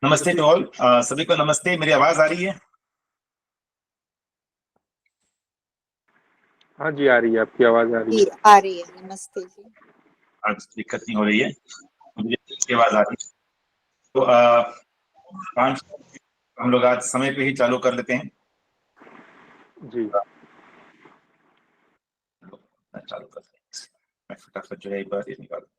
नमस्ते to all, सभी को नमस्ते। मेरी आवाज आ रही है? हाँ जी, आ रही है, आपकी आवाज आ रही है। आ रही है। नमस्ते जी। आज दिक्कत नहीं हो रही है, मुझे आपकी आवाज आ रही है। तो हम लोग आज समय पे ही चालू कर लेते हैं जी। चालू करते हैं। मैं फटाफट जो है एक बार ये निकालता हूँ।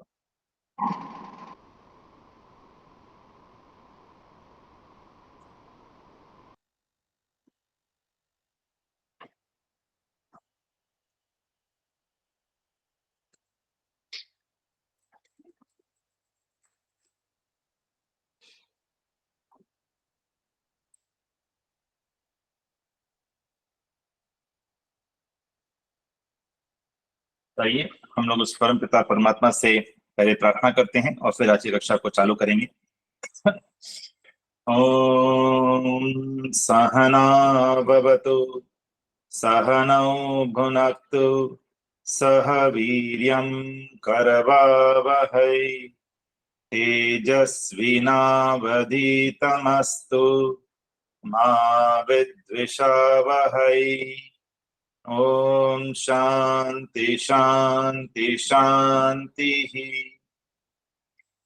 आइए हम लोग उस परम पिता परमात्मा से पहले प्रार्थना करते हैं और फिर आज की कक्षा को चालू करेंगे। ओम सहना भवतु सहनौ भुनक्तु सह वीर्यं करवावहै तेजस्विनावधीतमस्तु मा विद्विषावहै। ओम शांति शांति शांति।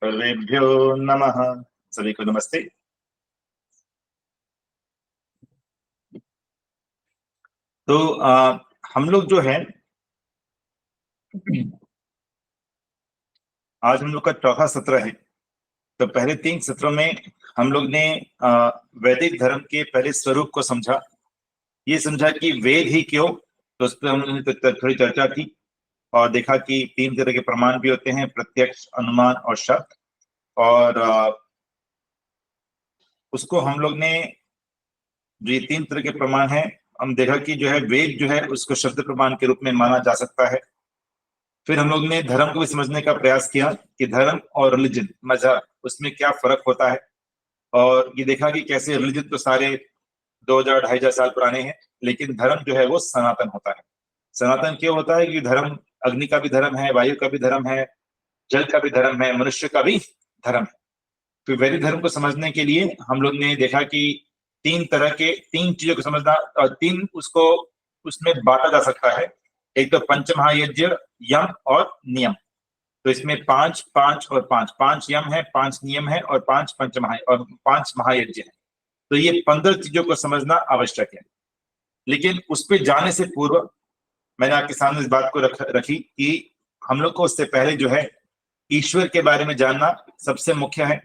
सर्वेभ्यो नमः। सभी को नमस्ते। तो हम लोग जो है आज हम लोग का चौथा सत्र है। तो पहले 3 सत्रों में हम लोग ने वैदिक धर्म के पहले स्वरूप को समझा, ये समझा कि वेद ही क्यों, तो उस पर हमने थोड़ी चर्चा की और देखा कि 3 तरह के प्रमाण भी होते हैं, प्रत्यक्ष, अनुमान और शब्द। और उसको हम लोग ने जो ये 3 तरह के प्रमाण हैं, हम देखा कि जो है वेद जो है उसको शब्द प्रमाण के रूप में माना जा सकता है। फिर हम लोग ने धर्म को भी समझने का प्रयास किया कि धर्म और रिलीजन, मजहब, उसमें क्या फर्क होता है। और ये देखा कि कैसे रिलीजन तो सारे 2000-2500 साल पुराने हैं, लेकिन धर्म जो है वो सनातन होता है। सनातन क्यों होता है कि धर्म अग्नि का भी धर्म है, वायु का भी धर्म है, जल का भी धर्म है, मनुष्य का भी धर्म है। तो वैदिक धर्म को समझने के लिए हम लोग ने देखा कि 3 चीजों को समझना और 3 उसको उसमें बांटा जा सकता है। एक तो पंचमहायज्ञ, यम और नियम। तो इसमें 5 5 और 5 5 यम है, 5 नियम है और 5 महायज्ञ है। तो ये 15 चीजों को समझना आवश्यक है। लेकिन उस पर जाने से पूर्व मैंने आपके सामने इस बात को रखी कि हम लोग को उससे पहले जो है ईश्वर के बारे में जानना सबसे मुख्य है।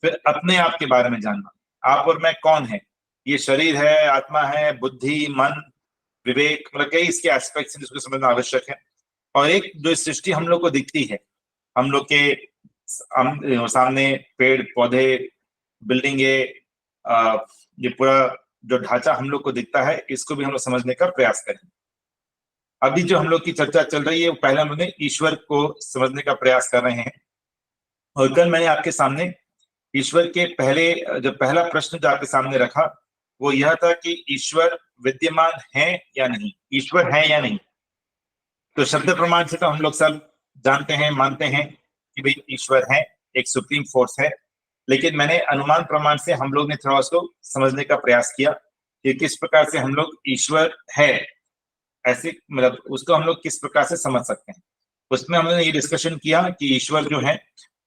फिर अपने आप के बारे में जानना, आप और मैं कौन है, ये शरीर है, आत्मा है, बुद्धि, मन, विवेक, मतलब कई इसके एस्पेक्ट्स हैं जिसको समझना आवश्यक है। और एक जो सृष्टि हम लोग को दिखती है, हम लोग के सामने पेड़ पौधे, बिल्डिंगे, ये पूरा जो ढांचा हम लोग को दिखता है, इसको भी हम लोग समझने का प्रयास करें। अभी जो हम लोग की चर्चा चल रही है वो पहले हम लोग ने ईश्वर को समझने का प्रयास कर रहे हैं। और कल मैंने आपके सामने ईश्वर के पहला प्रश्न जो आपके सामने रखा वो यह था कि ईश्वर विद्यमान है या नहीं, ईश्वर है या नहीं। तो शब्द प्रमाण से तो हम लोग सब जानते हैं, मानते हैं कि भाई ईश्वर है, एक सुप्रीम फोर्स है। लेकिन मैंने अनुमान प्रमाण से हम लोग ने थोड़ा उसको समझने का प्रयास किया कि किस प्रकार से हम लोग ईश्वर है ऐसे, मतलब उसको हम लोग किस प्रकार से समझ सकते हैं। उसमें हमने ये डिस्कशन किया कि ईश्वर जो है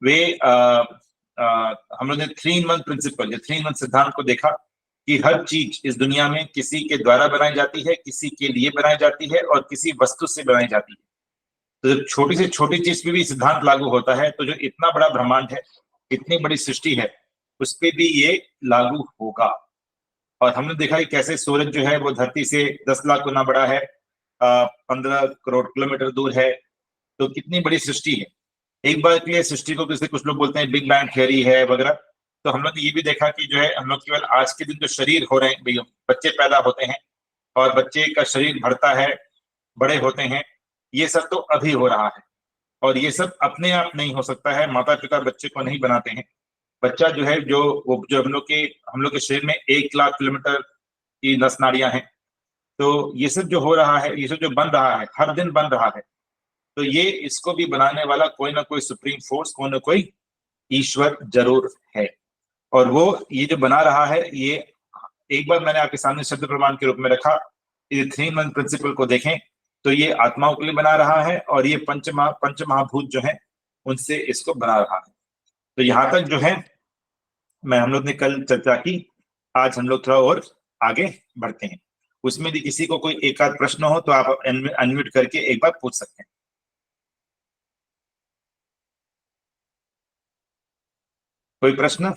वे हम लोग ने 3-in-1 प्रिंसिपल या 3-in-1 सिद्धांत को देखा कि हर चीज इस दुनिया में किसी के द्वारा बनाई जाती है, किसी के लिए बनाई जाती है और किसी वस्तु से बनाई जाती है। तो जब छोटी से छोटी चीज पे भी सिद्धांत लागू होता है तो जो इतना बड़ा ब्रह्मांड है, इतनी बड़ी सृष्टि है, उस पर भी ये लागू होगा। और हमने देखा कि कैसे सूरज जो है वो धरती से 10 लाख गुना बड़ा है, 15 करोड़ किलोमीटर दूर है। तो कितनी बड़ी सृष्टि है। एक बार के लिए सृष्टि को जैसे कुछ लोग बोलते हैं बिग बैंग थ्योरी है वगैरह। तो हम लोग ने ये भी देखा कि जो है हम लोग केवल आज के दिन जो शरीर हो रहे हैं, बच्चे पैदा होते हैं और बच्चे का शरीर बढ़ता है, बड़े होते हैं, ये सब तो अभी हो रहा है। और ये सब अपने आप नहीं हो सकता है, माता पिता बच्चे को नहीं बनाते हैं। बच्चा जो है जो हम लोग के शरीर में 1 लाख किलोमीटर की नस नाड़ियां हैं। तो ये सब जो हो रहा है, ये सब जो बन रहा है, हर दिन बन रहा है। तो ये इसको भी बनाने वाला कोई ना कोई सुप्रीम फोर्स, कोई ना कोई ईश्वर जरूर है। और वो ये जो बना रहा है, ये एक बार मैंने आपके सामने शब्द प्रमाण के रूप में रखा, ये 3 मंथ प्रिंसिपल को देखें तो ये आत्माओं के लिए बना रहा है, और ये पंच महाभूत जो है उनसे इसको बना रहा है। तो यहां तक जो है हम लोग ने कल चर्चा की। आज हम लोग थोड़ा और आगे बढ़ते हैं। उसमें भी किसी को कोई एक आध प्रश्न हो तो आप अनम्यूट करके एक बार पूछ सकते हैं। कोई प्रश्न?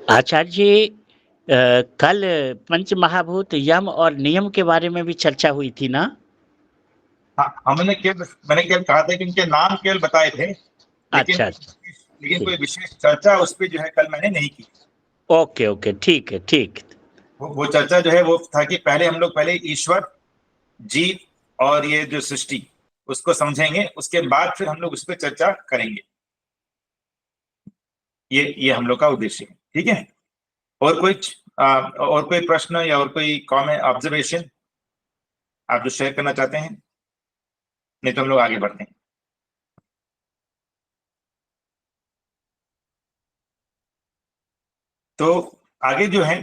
आचार्य जी, कल पंच महाभूत यम और नियम के बारे में भी चर्चा हुई थी ना? हाँ, मैंने केवल कहा था कि इनके नाम केवल बताए थे, लेकिन अच्छा, कोई विशेष चर्चा उस पर जो है कल मैंने नहीं की। ओके, ठीक है, ठीक। वो चर्चा जो है वो था कि पहले हम लोग ईश्वर, जीव और ये जो सृष्टि उसको समझेंगे, उसके बाद फिर हम लोग उस पर चर्चा करेंगे। ये हम लोग का उद्देश्य है, ठीक है। और कोई प्रश्न या और कोई कमेंट, ऑब्जर्वेशन आप जो शेयर करना चाहते हैं? नहीं तो हम लोग आगे बढ़ते हैं। तो आगे जो है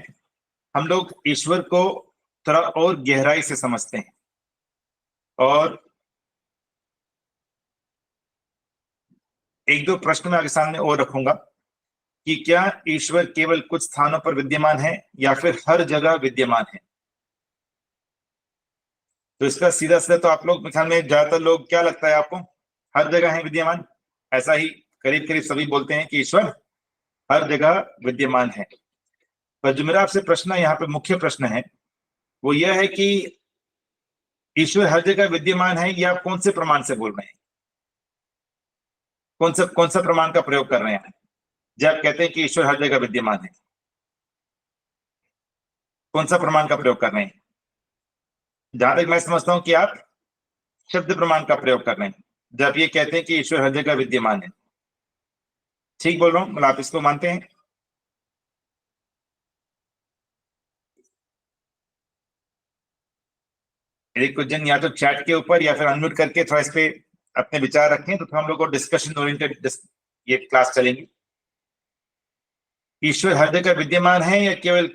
हम लोग ईश्वर को थोड़ा और गहराई से समझते हैं, और एक दो प्रश्न मैं आपके सामने और रखूंगा कि क्या ईश्वर केवल कुछ स्थानों पर विद्यमान है या फिर हर जगह विद्यमान है। तो इसका सीधा सीधा तो आप लोग ख्याल में ज्यादातर लोग, क्या लगता है आपको, हर जगह है विद्यमान? ऐसा ही करीब करीब सभी बोलते हैं कि ईश्वर हर जगह विद्यमान है। पर जो मेरा आपसे प्रश्न, यहाँ पे मुख्य प्रश्न है, वो यह है कि ईश्वर हर जगह विद्यमान है, ये आप कौन से प्रमाण से बोल रहे हैं? कौन सा प्रमाण का प्रयोग कर रहे हैं जब आप कहते हैं कि ईश्वर हर जगह विद्यमान है? कौन सा प्रमाण का प्रयोग कर रहे हैं? जहां तक मैं समझता हूं कि आप शब्द प्रमाण का प्रयोग कर रहे हैं जब ये कहते हैं कि ईश्वर हर जगह विद्यमान है। ठीक बोल रहा हूं? मतलब आप इसको मानते हैं? यदि कुछ जन या तो चैट के ऊपर या फिर अनम्यूट करके थोड़ा इस पे अपने विचार रखें तो हम लोग को डिस्कशन ओरिएंटेड ये क्लास चलेंगी। ईश्वर हर जगह विद्यमान है या केवल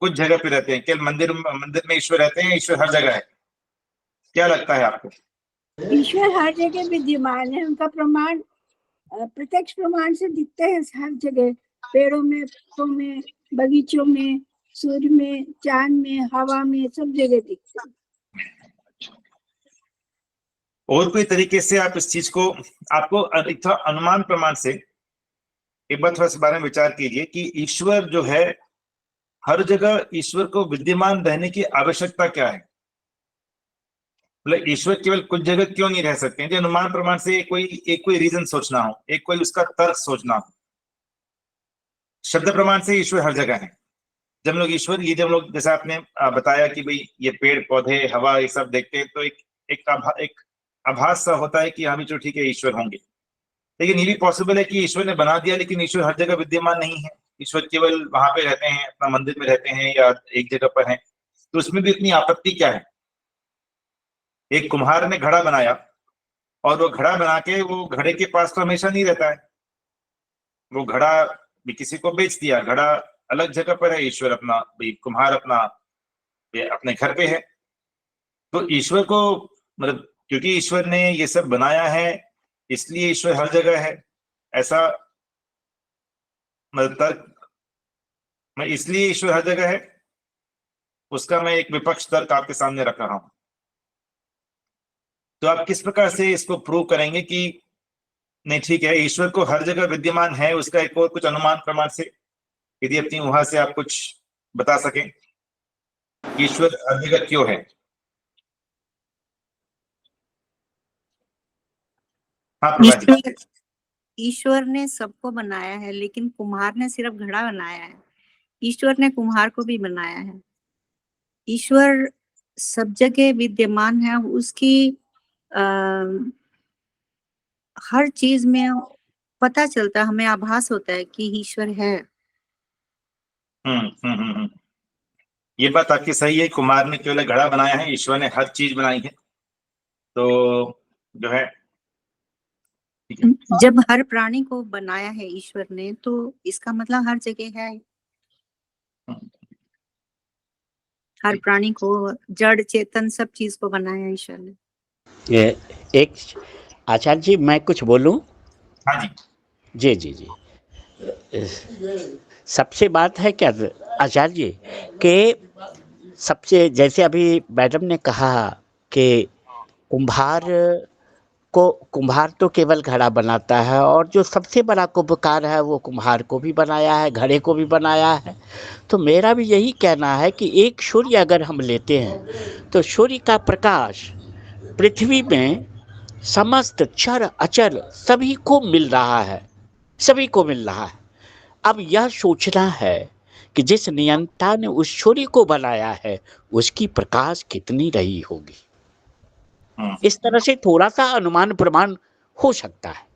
कुछ जगह पे रहते हैं? केवल मंदिर में ईश्वर रहते हैं, ईश्वर हर जगह है? क्या लगता है आपको? ईश्वर हर जगह विद्यमान है, उनका प्रमाण प्रत्यक्ष प्रमाण से दिखते हैं हर जगह, पेड़ों में, पत्तों में, बगीचों में, सूर्य में, चांद में, हवा में, सब जगह दिखते हैं। और कोई तरीके से आप इस चीज को, आपको एक थोड़ा अनुमान प्रमाण से एक बार थोड़ा इस बारे में विचार कीजिए कि ईश्वर जो है हर जगह, ईश्वर को विद्यमान रहने की आवश्यकता क्या है? मतलब ईश्वर केवल कुछ जगह क्यों नहीं रह सकते हैं? अनुमान प्रमाण से कोई रीजन सोचना हो, कोई उसका तर्क सोचना हो। शब्द प्रमाण से ईश्वर हर जगह है। जब लोग ईश्वर, ये जब लोग, जैसा आपने बताया कि भाई ये पेड़ पौधे, हवा, ये सब देखते हैं तो एक आभास सा होता है कि हाँ भी तो ठीक है, ईश्वर होंगे। लेकिन ये भी पॉसिबल है कि ईश्वर ने बना दिया लेकिन ईश्वर हर जगह विद्यमान नहीं है, ईश्वर केवल वहां पे रहते हैं, अपना मंदिर में रहते हैं या एक जगह पर है। तो उसमें भी इतनी आपत्ति क्या है? एक कुम्हार ने घड़ा बनाया और वो घड़ा बना के वो घड़े के पास तो हमेशा नहीं रहता है, वो घड़ा भी किसी को बेच दिया, घड़ा अलग जगह पर है, ईश्वर अपना, कुम्हार अपने घर पे है। तो ईश्वर को, मतलब क्योंकि ईश्वर ने ये सब बनाया है इसलिए ईश्वर हर जगह है, ऐसा मतलब तर्क, मैं इसलिए ईश्वर हर जगह है, उसका मैं एक विपक्ष तर्क आपके सामने रख रहा हूं। तो आप किस प्रकार से इसको प्रूव करेंगे कि नहीं ठीक है, ईश्वर को हर जगह विद्यमान है? उसका एक और कुछ अनुमान प्रमाण से, यदि अपनी वहां से आप कुछ बता सकें, ईश्वर हर जगह क्यों है? हाँ प्रभा जी। ईश्वर ने सबको बनाया है लेकिन कुम्हार ने सिर्फ घड़ा बनाया है, ईश्वर ने कुम्हार को भी बनाया है। ईश्वर सब जगह विद्यमान है, उसकी हर चीज में पता चलता है, हमें आभास होता है कि ईश्वर है। ये बात आपकी सही है, कुम्हार ने केवल घड़ा बनाया है, ईश्वर ने हर चीज बनाई है। तो जो है ठीक है, जब हर प्राणी को बनाया है ईश्वर ने, तो इसका मतलब हर जगह है। हर प्राणी को, जड़ चेतन सब चीज को बनाया है ईश्वर ने। ये एक आचार्य जी, मैं कुछ बोलूं? हाँ जी, जी जी जी। सबसे बात है क्या आचार्य जी कि सबसे, जैसे अभी मैडम ने कहा कि कुम्हार तो केवल घड़ा बनाता है, और जो सबसे बड़ा कुम्भकार है वो कुम्हार को भी बनाया है, घड़े को भी बनाया है। तो मेरा भी यही कहना है कि एक सूर्य अगर हम लेते हैं तो सूर्य का प्रकाश पृथ्वी में समस्त चर अचर सभी को मिल रहा है, सभी को मिल रहा है। अब यह सोचना है कि जिस नियंता ने उस सूर्य को बनाया है उसकी प्रकाश कितनी रही होगी। इस तरह से थोड़ा सा अनुमान प्रमाण हो सकता है,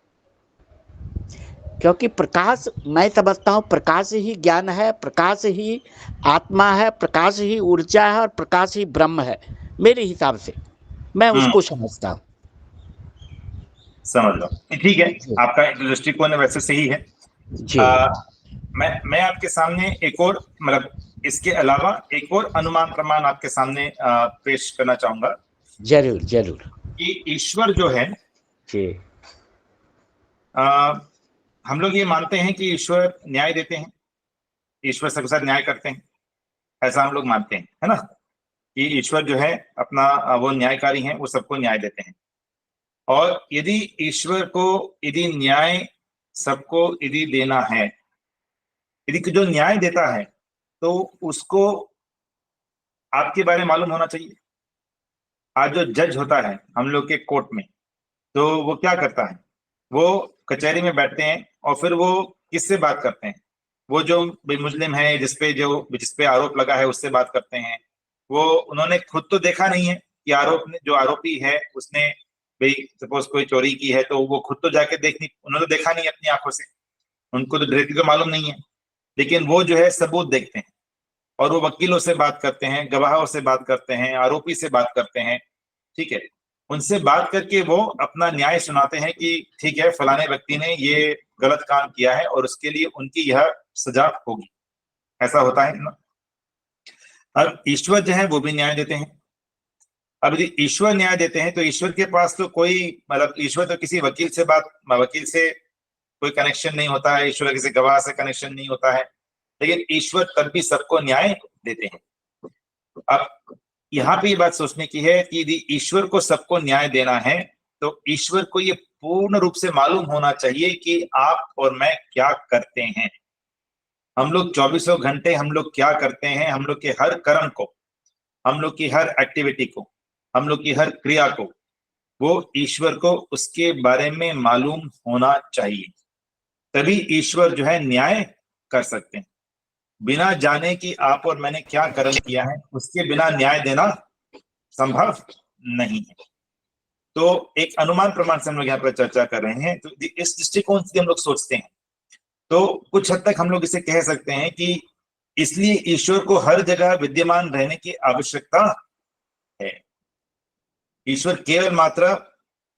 क्योंकि प्रकाश, मैं समझता हूँ प्रकाश ही ज्ञान है, प्रकाश ही आत्मा है, प्रकाश ही ऊर्जा है और प्रकाश ही ब्रह्म है। मेरे हिसाब से मैं उसको समझता हूँ। समझ लो, ठीक है, जी। आपका जो दृष्टिकोण है वैसे सही है। जी मैं आपके सामने एक और, मतलब इसके अलावा एक और अनुमान प्रमाण आपके सामने पेश करना चाहूंगा जरूर जरूर। कि ईश्वर जो है, जी हम लोग ये मानते हैं कि ईश्वर न्याय देते हैं, ईश्वर सबके साथ न्याय करते हैं, ऐसा हम लोग मानते हैं, है ना, कि ईश्वर जो है अपना वो न्यायकारी हैं, वो सबको न्याय देते हैं। और यदि ईश्वर को यदि न्याय सबको यदि देना है, यदि जो न्याय देता है तो उसको आपके बारे में मालूम होना चाहिए। आज जो जज होता है हम लोग के कोर्ट में, तो वो क्या करता है, वो कचहरी में बैठते हैं और फिर वो किससे बात करते हैं, वो जो मुस्लिम है जिसपे आरोप लगा है उससे बात करते हैं। वो उन्होंने खुद तो देखा नहीं है कि जो आरोपी है उसने भाई सपोज कोई चोरी की है, तो वो खुद तो जाके उन्होंने देखा नहीं अपनी आंखों से, उनको तो डायरेक्टली तो मालूम नहीं है, लेकिन वो जो है सबूत देखते हैं और वो वकीलों से बात करते हैं, गवाहों से बात करते हैं, आरोपी से बात करते हैं, ठीक है, उनसे बात करके वो अपना न्याय सुनाते हैं कि ठीक है फलाने व्यक्ति ने ये गलत काम किया है और उसके लिए उनकी यह सजा होगी। ऐसा होता है ना। अब ईश्वर जो है वो भी न्याय देते हैं। अब यदि ईश्वर न्याय देते हैं तो ईश्वर के पास तो कोई, मतलब ईश्वर तो किसी वकील से कोई कनेक्शन नहीं होता है, ईश्वर किसी गवाह से कनेक्शन नहीं होता है, लेकिन ईश्वर तब भी सबको न्याय देते हैं। अब यहाँ पे ये बात सोचने की है कि यदि ईश्वर को सबको न्याय देना है तो ईश्वर को ये पूर्ण रूप से मालूम होना चाहिए कि आप और मैं क्या करते हैं, हम लोग 24 घंटे हम लोग क्या करते हैं, हम लोग के हर कर्म को, हम लोग की हर एक्टिविटी को, हम लोग की हर क्रिया को, वो ईश्वर को उसके बारे में मालूम होना चाहिए, तभी ईश्वर जो है न्याय कर सकते हैं। बिना जाने कि आप और मैंने क्या कर्म किया है, उसके बिना न्याय देना संभव नहीं है। तो एक अनुमान प्रमाण से हम लोग यहाँ पर चर्चा कर रहे हैं, तो इस दृष्टिकोण से हम लोग सोचते हैं तो कुछ हद तक हम लोग इसे कह सकते हैं कि इसलिए ईश्वर को हर जगह विद्यमान रहने की आवश्यकता है। ईश्वर केवल मात्र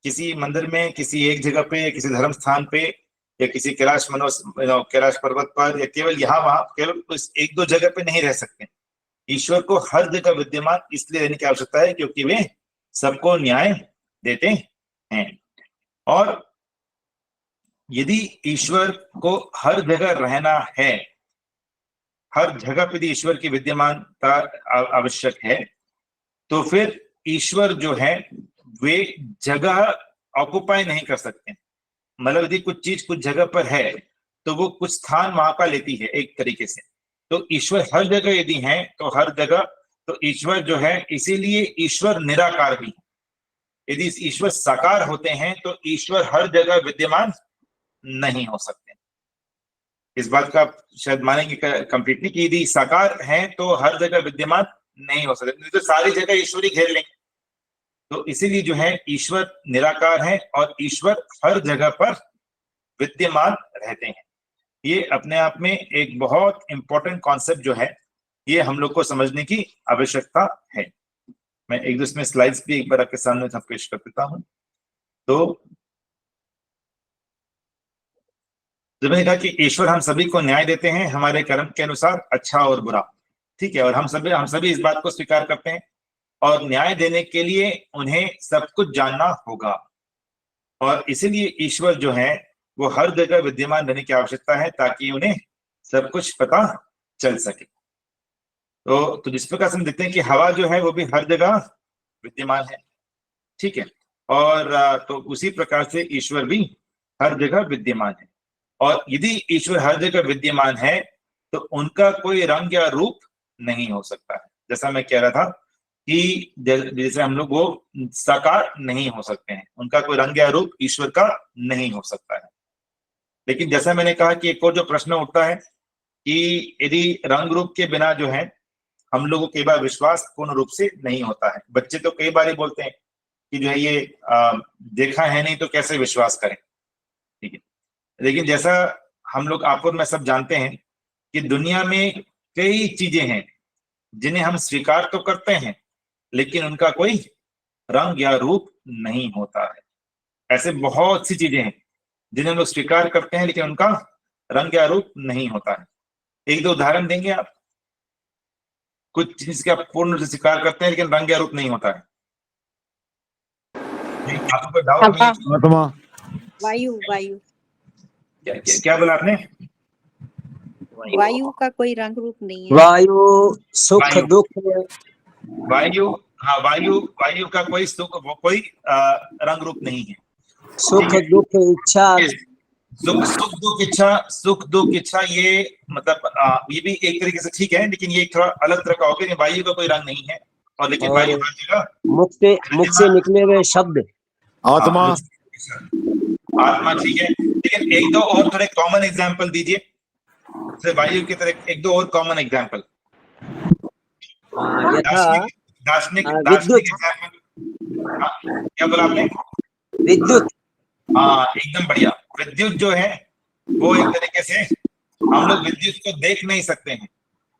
किसी मंदिर में, किसी एक जगह पे, किसी धर्म स्थान पे या किसी कैलाश पर्वत पर या केवल यहाँ वहां केवल एक दो जगह पे नहीं रह सकते। ईश्वर को हर जगह विद्यमान इसलिए रहने की आवश्यकता है क्योंकि वे सबको न्याय देते हैं। और यदि ईश्वर को हर जगह रहना है, हर जगह पे ईश्वर की विद्यमानता आवश्यक है, तो फिर ईश्वर जो है वे जगह ऑक्युपाई नहीं कर सकते। मतलब यदि कुछ चीज कुछ जगह पर है तो वो कुछ स्थान वहां का लेती है एक तरीके से। तो ईश्वर हर जगह यदि है तो हर जगह तो ईश्वर जो है, इसीलिए ईश्वर निराकार भी है। यदि ईश्वर साकार होते हैं तो ईश्वर हर जगह विद्यमान नहीं हो सकते। इस बात का शायद मानेंगे कंप्लीटली कि यदि साकार है तो हर जगह विद्यमान नहीं हो सकते, तो सारी जगह ईश्वर ही घेर लेंगे। तो इसीलिए जो है ईश्वर निराकार है और ईश्वर हर जगह पर विद्यमान रहते हैं। ये अपने आप में एक बहुत इंपॉर्टेंट कॉन्सेप्ट जो है, ये हम लोग को समझने की आवश्यकता है। मैं एक दो इसमें स्लाइड्स भी एक बार आपके सामने पेश कर देता हूं। तो जब मैंने कहा कि ईश्वर हम सभी को न्याय देते हैं हमारे कर्म के अनुसार, अच्छा और बुरा, ठीक है, और हम सभी इस बात को स्वीकार करते हैं, और न्याय देने के लिए उन्हें सब कुछ जानना होगा, और इसीलिए ईश्वर जो है वो हर जगह विद्यमान रहने की आवश्यकता है ताकि उन्हें सब कुछ पता चल सके। तो जिस प्रकार से हम देखते हैं कि हवा जो है वो भी हर जगह विद्यमान है, ठीक है, और तो उसी प्रकार से ईश्वर भी हर जगह विद्यमान है। और यदि ईश्वर हर जगह विद्यमान है तो उनका कोई रंग या रूप नहीं हो सकता है। जैसा मैं कह रहा था कि जैसे हम लोग वो साकार नहीं हो सकते हैं, उनका कोई रंग या रूप ईश्वर का नहीं हो सकता है। लेकिन जैसा मैंने कहा कि एक और जो प्रश्न उठता है कि यदि रंग रूप के बिना जो है हम लोगों को कई बार विश्वास पूर्ण रूप से नहीं होता है। बच्चे तो कई बार ही बोलते हैं कि जो है ये देखा है नहीं तो कैसे विश्वास करें, ठीक है। लेकिन जैसा हम लोग आप और मैं सब जानते हैं कि दुनिया में कई चीजें हैं जिन्हें हम स्वीकार तो करते हैं लेकिन उनका कोई रंग या रूप नहीं होता है। ऐसे बहुत सी चीजें हैं जिन्हें हम लोग स्वीकार करते हैं लेकिन उनका रंग या रूप नहीं होता है। एक दो उदाहरण देंगे आप? कुछ चीज का पूर्ण रूप से स्वीकार करते हैं लेकिन रंग या रूप नहीं होता है। आपको कोई डाउट नहीं? वायु वायु क्या बोला आपने? वायु का कोई रंग रूप नहीं है। वायु सुख वायु। दुख वायु, हाँ, वायु का कोई सुख कोई रंग रूप नहीं है। सुख दुख इच्छा सुख दुख इच्छा ये मतलब ये भी एक तरीके से ठीक है, लेकिन ये थोड़ा अलग तरह का हो गया। वायु का कोई रंग नहीं है और लेकिन और वायु हर जगह मुख से निकले हुए शब्द आत्मा, ठीक है। लेकिन एक दो और थोड़े कॉमन एग्जांपल दीजिए, जैसे वायु की तरह एक दो और कॉमन एग्जांपल। दार्शनिक एग्जांपल। क्या बोला आपने? विद्युत। हाँ, एकदम बढ़िया। विद्युत जो है वो एक तरीके से हम लोग विद्युत को देख नहीं सकते हैं।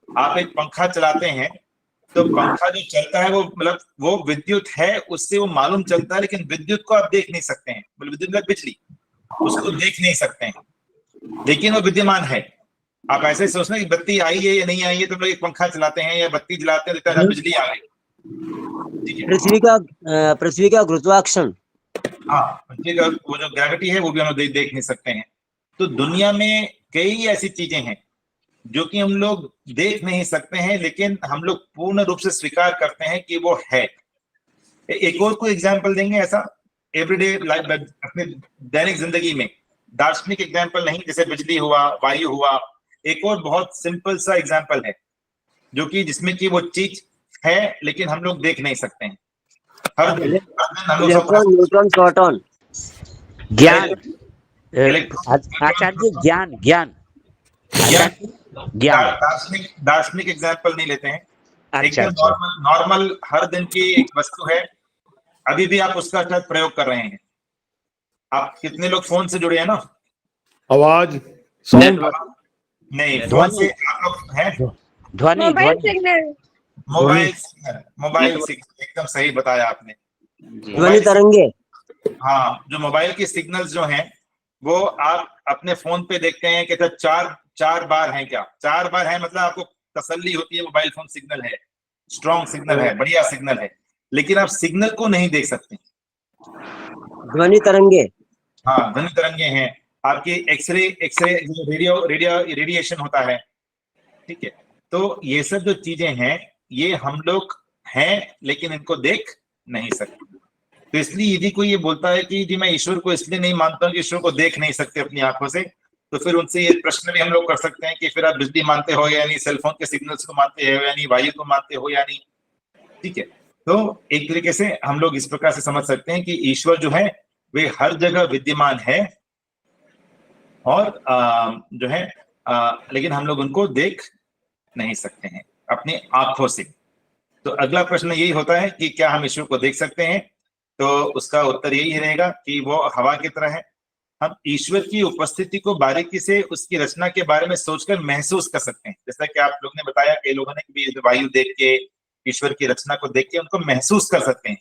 आप एक पंखा चलाते हैं तो पंखा जो चलता है वो मतलब वो विद्युत है, उससे वो मालूम चलता है, लेकिन विद्युत को आप देख नहीं सकते हैं। विद्युत मतलब बिजली, उसको देख नहीं सकते हैं लेकिन वो विद्यमान है। आप ऐसे सोचना कि बत्ती आई है या नहीं आई है, तो लोग एक पंखा चलाते हैं या बत्ती जलाते हैं तो बिजली आ गई। पृथ्वी का गुरुत्वाकर्षण, हाँ, पृथ्वी का वो जो ग्रेविटी है वो भी हम लोग देख नहीं सकते हैं। तो दुनिया में कई ऐसी चीजें हैं जो कि हम लोग देख नहीं सकते हैं लेकिन हम लोग पूर्ण रूप से स्वीकार करते हैं कि वो है। एक और कोई एग्जांपल देंगे ऐसा एवरीडे लाइफ, अपने दैनिक जिंदगी में? दार्शनिक एग्जांपल नहीं, जैसे बिजली हुआ, वायु हुआ। एक और बहुत सिंपल सा एग्जांपल है जो कि जिसमें कि वो चीज है लेकिन हम लोग देख नहीं सकते हैं। हर दिन हम लोग इलेक्ट्रॉन न्यूट्रॉन प्रोटॉन। ज्ञान, आचार्य ज्ञान ज्ञान ज्ञान दार्शनिक एग्जांपल नहीं लेते हैं। अच्छा, नॉर्मल हर दिन की एक वस्तु है, अभी भी आप उसका शायद प्रयोग कर रहे हैं। आप कितने लोग फोन से जुड़े हैं ना? आवाज, नहीं, फोन से आप लोग हैं? ध्वनि मोबाइल सिग्नल, मोबाइल सिग्नल, एकदम सही बताया आपने। ध्वनि तरंगे। हाँ, जो मोबाइल की सिग्नल्स जो हैं वो आप अपने फोन पे देखते हैं कि चार बार हैं क्या? 4 बार है, मतलब आपको तसल्ली होती है मोबाइल फोन सिग्नल है, स्ट्रॉन्ग सिग्नल है, बढ़िया सिग्नल है, लेकिन आप सिग्नल को नहीं देख सकते। ध्वनि तरंगे। हाँ, ध्वनि तरंगे हैं। आपकी एक्सरे रेडिएशन होता है, ठीक है। तो ये सब जो चीजें हैं ये हम लोग हैं लेकिन इनको देख नहीं सकते। तो इसलिए यदि कोई ये बोलता है कि जी मैं ईश्वर को इसलिए नहीं मानता हूँ कि ईश्वर को देख नहीं सकते अपनी आंखों से, तो फिर उनसे ये प्रश्न भी हम लोग कर सकते हैं कि फिर आप बिजली मानते हो या नहीं, सेलफोन के सिग्नल्स को मानते हो या नहीं, वायु को मानते हो या नहीं, ठीक है। तो एक तरीके से हम लोग इस प्रकार से समझ सकते हैं कि ईश्वर जो है वे हर जगह विद्यमान है और जो है लेकिन हम लोग उनको देख नहीं सकते हैं अपनी आंखों से। तो अगला प्रश्न यही होता है कि क्या हम ईश्वर को देख सकते हैं? तो उसका उत्तर यही रहेगा कि वो हवा की तरह है। हम ईश्वर की उपस्थिति को बारीकी से उसकी रचना के बारे में सोचकर महसूस कर सकते हैं। जैसा कि आप लोग ने बताया, कई लोगों ने भी वायु देख के ईश्वर की रचना को देख के उनको महसूस कर सकते हैं।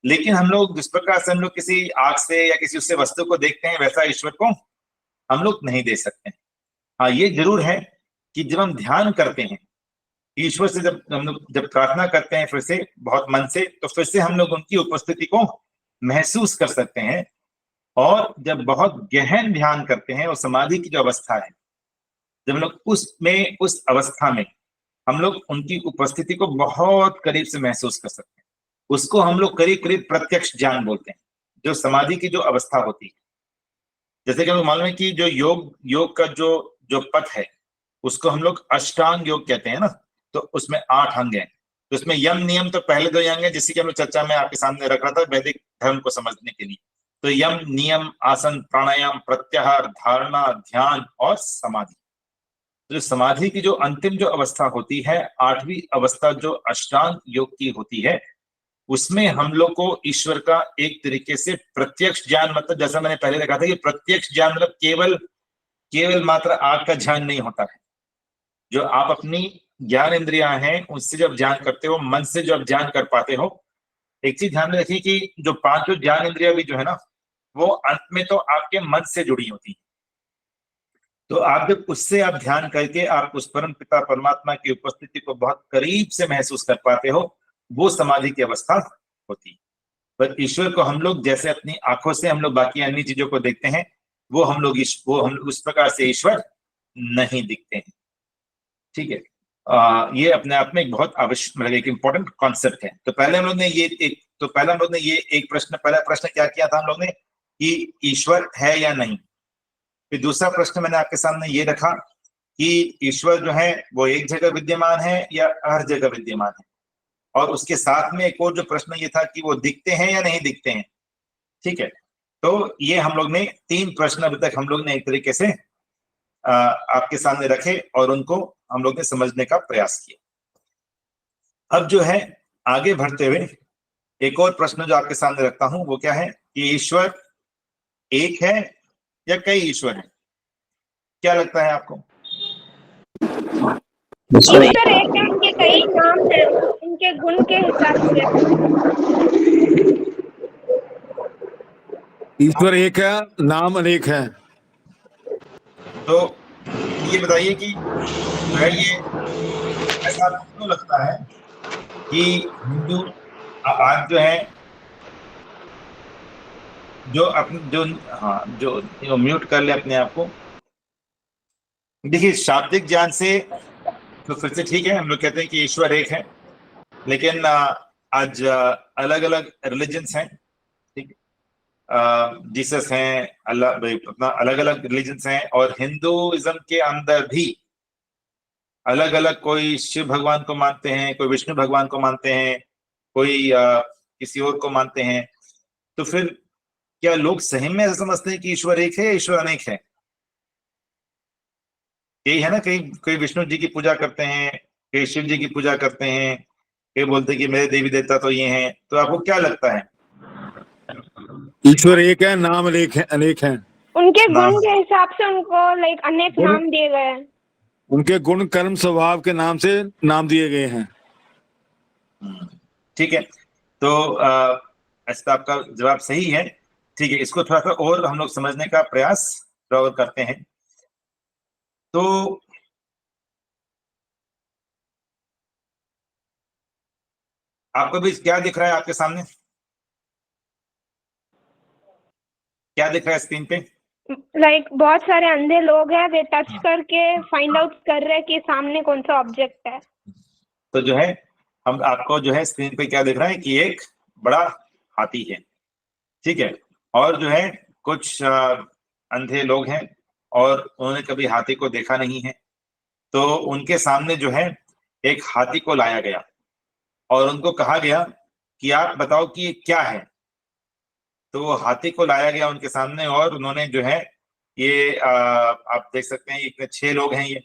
लेकिन हम लोग जिस प्रकार से हम लोग किसी आग से या किसी उससे वस्तु को देखते हैं, वैसा ईश्वर को हम लोग नहीं दे सकते। हाँ, ये जरूर है कि जब हम ध्यान करते हैं ईश्वर से, जब हम लोग जब प्रार्थना करते हैं फिर से बहुत मन से, तो फिर से हम लोग उनकी उपस्थिति को महसूस कर सकते हैं। और जब बहुत गहन ध्यान करते हैं और समाधि की जो अवस्था है, जब हम लोग उस अवस्था में हम लोग उनकी उपस्थिति को बहुत करीब से महसूस कर सकते हैं। उसको हम लोग करीब करीब प्रत्यक्ष ज्ञान बोलते हैं, जो समाधि की जो अवस्था होती है। जैसे कि हमें मालूम है कि जो योग का जो पथ है उसको हम लोग अष्टांग योग कहते हैं ना, तो उसमें 8 अंग हैं। तो उसमें यम नियम तो पहले 2 अंग हैं, जिसकी कि हम लोग चर्चा में आपके सामने रख रहा था वैदिक धर्म को समझने के लिए। तो यम, नियम, आसन, प्राणायाम, प्रत्याहार, धारणा, ध्यान और समाधि। तो समाधि की जो अंतिम जो अवस्था होती है, 8वीं अवस्था जो अष्टांग योग की होती है, उसमें हम लोग को ईश्वर का एक तरीके से प्रत्यक्ष ज्ञान, मतलब जैसा मैंने पहले देखा था कि प्रत्यक्ष ज्ञान मतलब केवल मात्र आंख का ज्ञान नहीं होता है। जो आप अपनी ज्ञान इंद्रियां हैं उससे जब ज्ञान करते हो, मन से जब ज्ञान कर पाते हो, एक चीज ध्यान में रखिए कि जो 5 ज्ञान इंद्रियां भी जो है ना, वो अंत में तो आपके मन से जुड़ी होती है। तो आप जब उससे आप ध्यान करके आप उस परम पिता परमात्मा की उपस्थिति को बहुत करीब से महसूस कर पाते हो, वो समाधि की अवस्था होती है। पर ईश्वर को हम लोग जैसे अपनी आंखों से हम लोग बाकी अन्य चीजों को देखते हैं, वो हम लोग उस प्रकार से ईश्वर नहीं दिखते हैं। ठीक है, ये अपने आप में एक बहुत आवश्यक, मतलब एक इंपॉर्टेंट कॉन्सेप्ट है। तो पहले हम लोग ने ये एक पहला प्रश्न क्या किया था हम लोग ने कि ईश्वर है या नहीं। फिर दूसरा प्रश्न मैंने आपके सामने ये रखा कि ईश्वर जो है वो एक जगह विद्यमान है या हर जगह विद्यमान है। और उसके साथ में एक और जो प्रश्न ये था कि वो दिखते हैं या नहीं दिखते हैं। ठीक है, तो ये हम लोग ने 3 प्रश्न अभी तक हम लोग ने एक तरीके से आपके सामने रखे और उनको हम लोग ने समझने का प्रयास किया। अब जो है आगे बढ़ते हुए एक और प्रश्न जो आपके सामने रखता हूं वो क्या है कि ईश्वर एक है या कई ईश्वर हैं? क्या लगता है आपको? ईश्वर एक है, उनके कई नाम हैं, उनके गुण के हिसाब से। ईश्वर एक है, नाम अनेक है। तो ये बताइए कि जो है ये ऐसा क्यों लगता है कि हिंदू आज जो है जो म्यूट कर ले अपने आप को। देखिए, शाब्दिक ज्ञान से तो फिर से ठीक है, हम लोग कहते हैं कि ईश्वर एक है, लेकिन आज अलग अलग रिलीजन्स हैं। ठीक है, जीसस हैं, अल्लाह, अपना अलग अलग रिलीजन्स हैं। और हिंदुइज्म के अंदर भी अलग अलग, कोई शिव भगवान को मानते हैं, कोई विष्णु भगवान को मानते हैं, कोई किसी और को मानते हैं। तो फिर क्या लोग सही में ऐसा समझते हैं कि ईश्वर एक है या ईश्वर अनेक है? यही है ना, कई विष्णु जी की पूजा करते हैं, कई शिव जी की पूजा करते हैं, कई बोलते हैं कि मेरे देवी देवता तो ये हैं। तो आपको क्या लगता है? ईश्वर एक है, नाम अनेक हैं। उनके गुण के हिसाब से उनको अनेक नाम दिए गए हैं। उनके गुण, कर्म, स्वभाव के नाम से नाम दिए गए हैं। ठीक है, तो ऐसा आपका जवाब सही है। ठीक है, इसको थोड़ा सा और हम लोग समझने का प्रयास करते हैं। तो आपको भी क्या दिख रहा है आपके सामने? क्या दिख रहा है स्क्रीन पे? बहुत सारे अंधे लोग हैं, वे टच करके फाइंड आउट कर रहे हैं कि सामने कौन सा ऑब्जेक्ट है। तो जो है हम आपको जो है स्क्रीन पे क्या दिख रहा है कि एक बड़ा हाथी है। ठीक है, और जो है कुछ अंधे लोग हैं और उन्होंने कभी हाथी को देखा नहीं है। तो उनके सामने जो है एक हाथी को लाया गया और उनको कहा गया कि आप बताओ कि ये क्या है। तो हाथी को लाया गया उनके सामने और उन्होंने जो है ये आप देख सकते हैं ये 6 लोग हैं ये,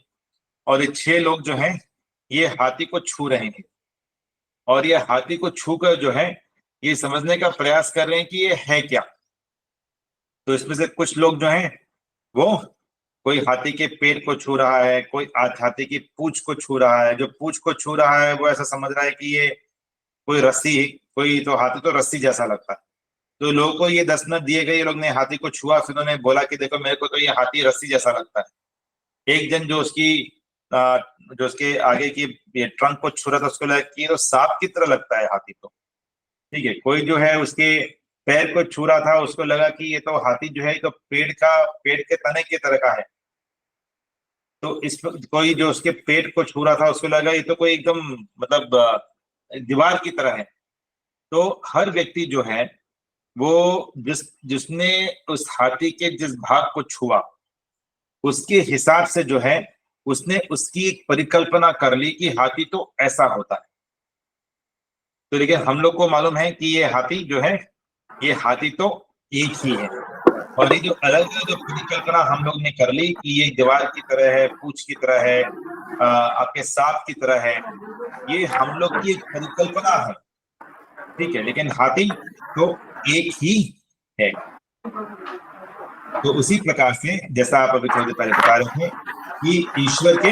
और ये 6 लोग जो हैं ये हाथी को छू रहे हैं और ये हाथी को छूकर जो है ये समझने का प्रयास कर रहे हैं कि ये है क्या। तो इसमें से कुछ लोग जो हैं वो कोई हाथी के पेट को छू रहा है, कोई हाथी की पूंछ को छू रहा है। जो पूंछ को छू रहा है वो ऐसा समझ रहा है कि ये कोई रस्सी, कोई तो हाथी तो रस्सी जैसा लगता है। तो लोगों को ये दस्तनत दिए गए, लोग ने हाथी को छुआ, फिर उन्होंने बोला कि देखो मेरे को तो ये हाथी रस्सी जैसा लगता है। एक जन जो उसके आगे की ये ट्रंक को छू रहा था, उसको लगा कि ये तो सांप की तरह लगता है हाथी तो, ठीक है। कोई जो है उसके पैर को छू रहा था, उसको लगा कि ये तो हाथी जो है तो पेड़ के तने की तरह का है। तो इस कोई जो उसके पेट को छू रहा था, उसको लगा ये तो कोई एकदम मतलब दीवार की तरह है। तो हर व्यक्ति जो है वो जिसने उस हाथी के जिस भाग को छुआ, उसके हिसाब से जो है उसने उसकी एक परिकल्पना कर ली कि हाथी तो ऐसा होता है। तो लेकिन हम लोग को मालूम है कि ये हाथी जो है, ये हाथी तो एक ही है। और ये जो अलग अलग जो परिकल्पना हम लोग ने कर ली कि ये दीवार की तरह है, पूंछ की तरह है, आपके सांप की तरह है, ये हम लोग की एक परिकल्पना है, ठीक है। लेकिन हाथी तो एक ही है। तो उसी प्रकार से जैसा आप अभी थोड़ी देर पहले बता रहे थे कि ईश्वर के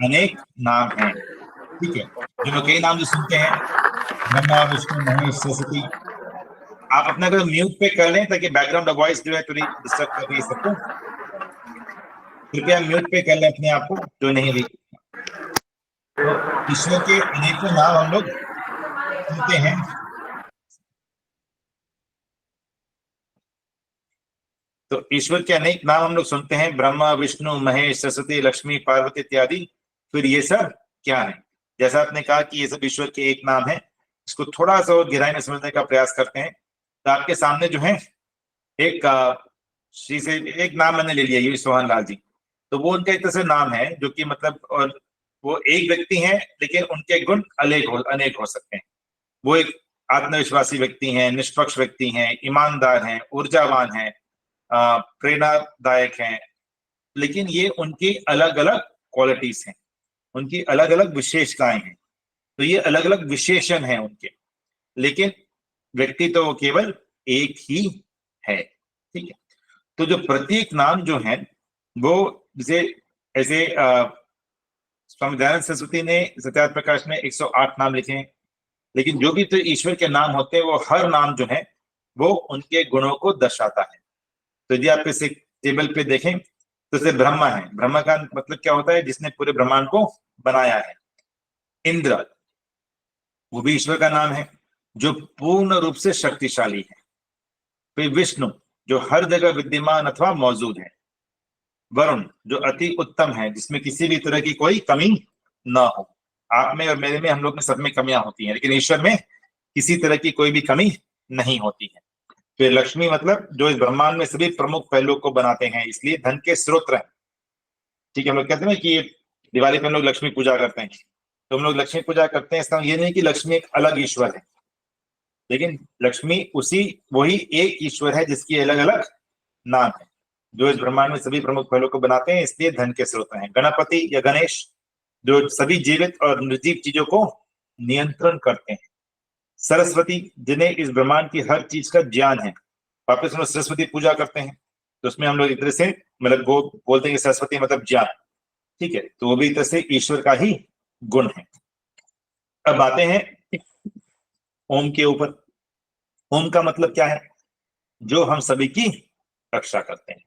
अनेक नाम हैं, ठीक है। जो लोग कई नाम जो सुनते हैं, ब्रह्मा विष्णु महेश सरस्वती, आप अपना को म्यूट पे कर लें ताकि बैकग्राउंड वॉइस जो है थोड़ी डिस्टर्ब कर रही है सबको। कृपया म्यूट पे कर लें अपने आप को जो नहीं रही। तो ईश्वर के अनेकों नाम हम लोग सुनते हैं। तो ईश्वर के अनेक नाम हम लोग सुनते हैं, ब्रह्मा विष्णु महेश सरस्वती लक्ष्मी पार्वती इत्यादि। फिर ये सब क्या है? जैसा आपने कहा कि ये सब ईश्वर के एक नाम है, इसको थोड़ा सा और गहराई में समझने का प्रयास करते हैं। तो आपके सामने जो है एक श्री से एक नाम मैंने ले लिया, ये सोहन लाल जी। तो वो उनका एक तरह से नाम है जो कि मतलब, और वो एक व्यक्ति हैं लेकिन उनके गुण अनेक हो सकते हैं। वो एक आत्मविश्वासी व्यक्ति हैं, निष्पक्ष व्यक्ति हैं, ईमानदार हैं, ऊर्जावान हैं, प्रेरणादायक हैं। लेकिन ये उनकी अलग अलग क्वालिटीज हैं, उनकी अलग अलग विशेषताएं हैं। तो ये अलग अलग विशेषण हैं उनके, लेकिन व्यक्ति तो वो केवल एक ही है, ठीक है। तो जो प्रत्येक नाम जो है वो जैसे ऐसे स्वामी दयानंद सरस्वती ने सत्यार्थ प्रकाश में 108 नाम लिखे हैं। लेकिन जो भी तो ईश्वर के नाम होते हैं, वो हर नाम जो है वो उनके गुणों को दर्शाता है। तो यदि आप इसे टेबल पे देखें तो जैसे ब्रह्मा है, ब्रह्मा का मतलब क्या होता है? जिसने पूरे ब्रह्मांड को बनाया है। इंद्र, वो भी ईश्वर का नाम है जो पूर्ण रूप से शक्तिशाली है। फिर विष्णु, जो हर जगह विद्यमान अथवा मौजूद है। वरुण, जो अति उत्तम है, जिसमें किसी भी तरह की कोई कमी ना हो। आप में और मेरे में, हम लोग में सब में कमियां होती हैं, लेकिन ईश्वर में किसी तरह की कोई भी कमी नहीं होती है। फिर लक्ष्मी, मतलब जो इस ब्रह्मांड में सभी प्रमुख पहलुओं को बनाते हैं, इसलिए धन के स्रोत हैं, ठीक है। हम लोग कहते हैं कि दिवाली पे हम लोग लक्ष्मी पूजा करते हैं, तो हम लोग लक्ष्मी पूजा करते हैं, इसका ये नहीं कि लक्ष्मी एक अलग ईश्वर है, लेकिन लक्ष्मी वही एक ईश्वर है जिसकी अलग अलग नाम है, जो इस ब्रह्मांड में सभी प्रमुख पहलुओं को बनाते हैं, इसलिए धन के स्रोत हैं। गणपति या गणेश, जो सभी जीवित और निर्जीव चीजों को नियंत्रण करते हैं। सरस्वती, जिन्हें इस ब्रह्मांड की हर चीज का ज्ञान है। वापस हम लोग सरस्वती पूजा करते हैं, तो उसमें हम लोग एक तरह से मतलब वो बोलते हैं कि सरस्वती मतलब ज्ञान, ठीक है। तो वो भी एक तरह से ईश्वर का ही गुण है। अब आते हैं ओम के ऊपर। ओम का मतलब क्या है? जो हम सभी की रक्षा करते हैं।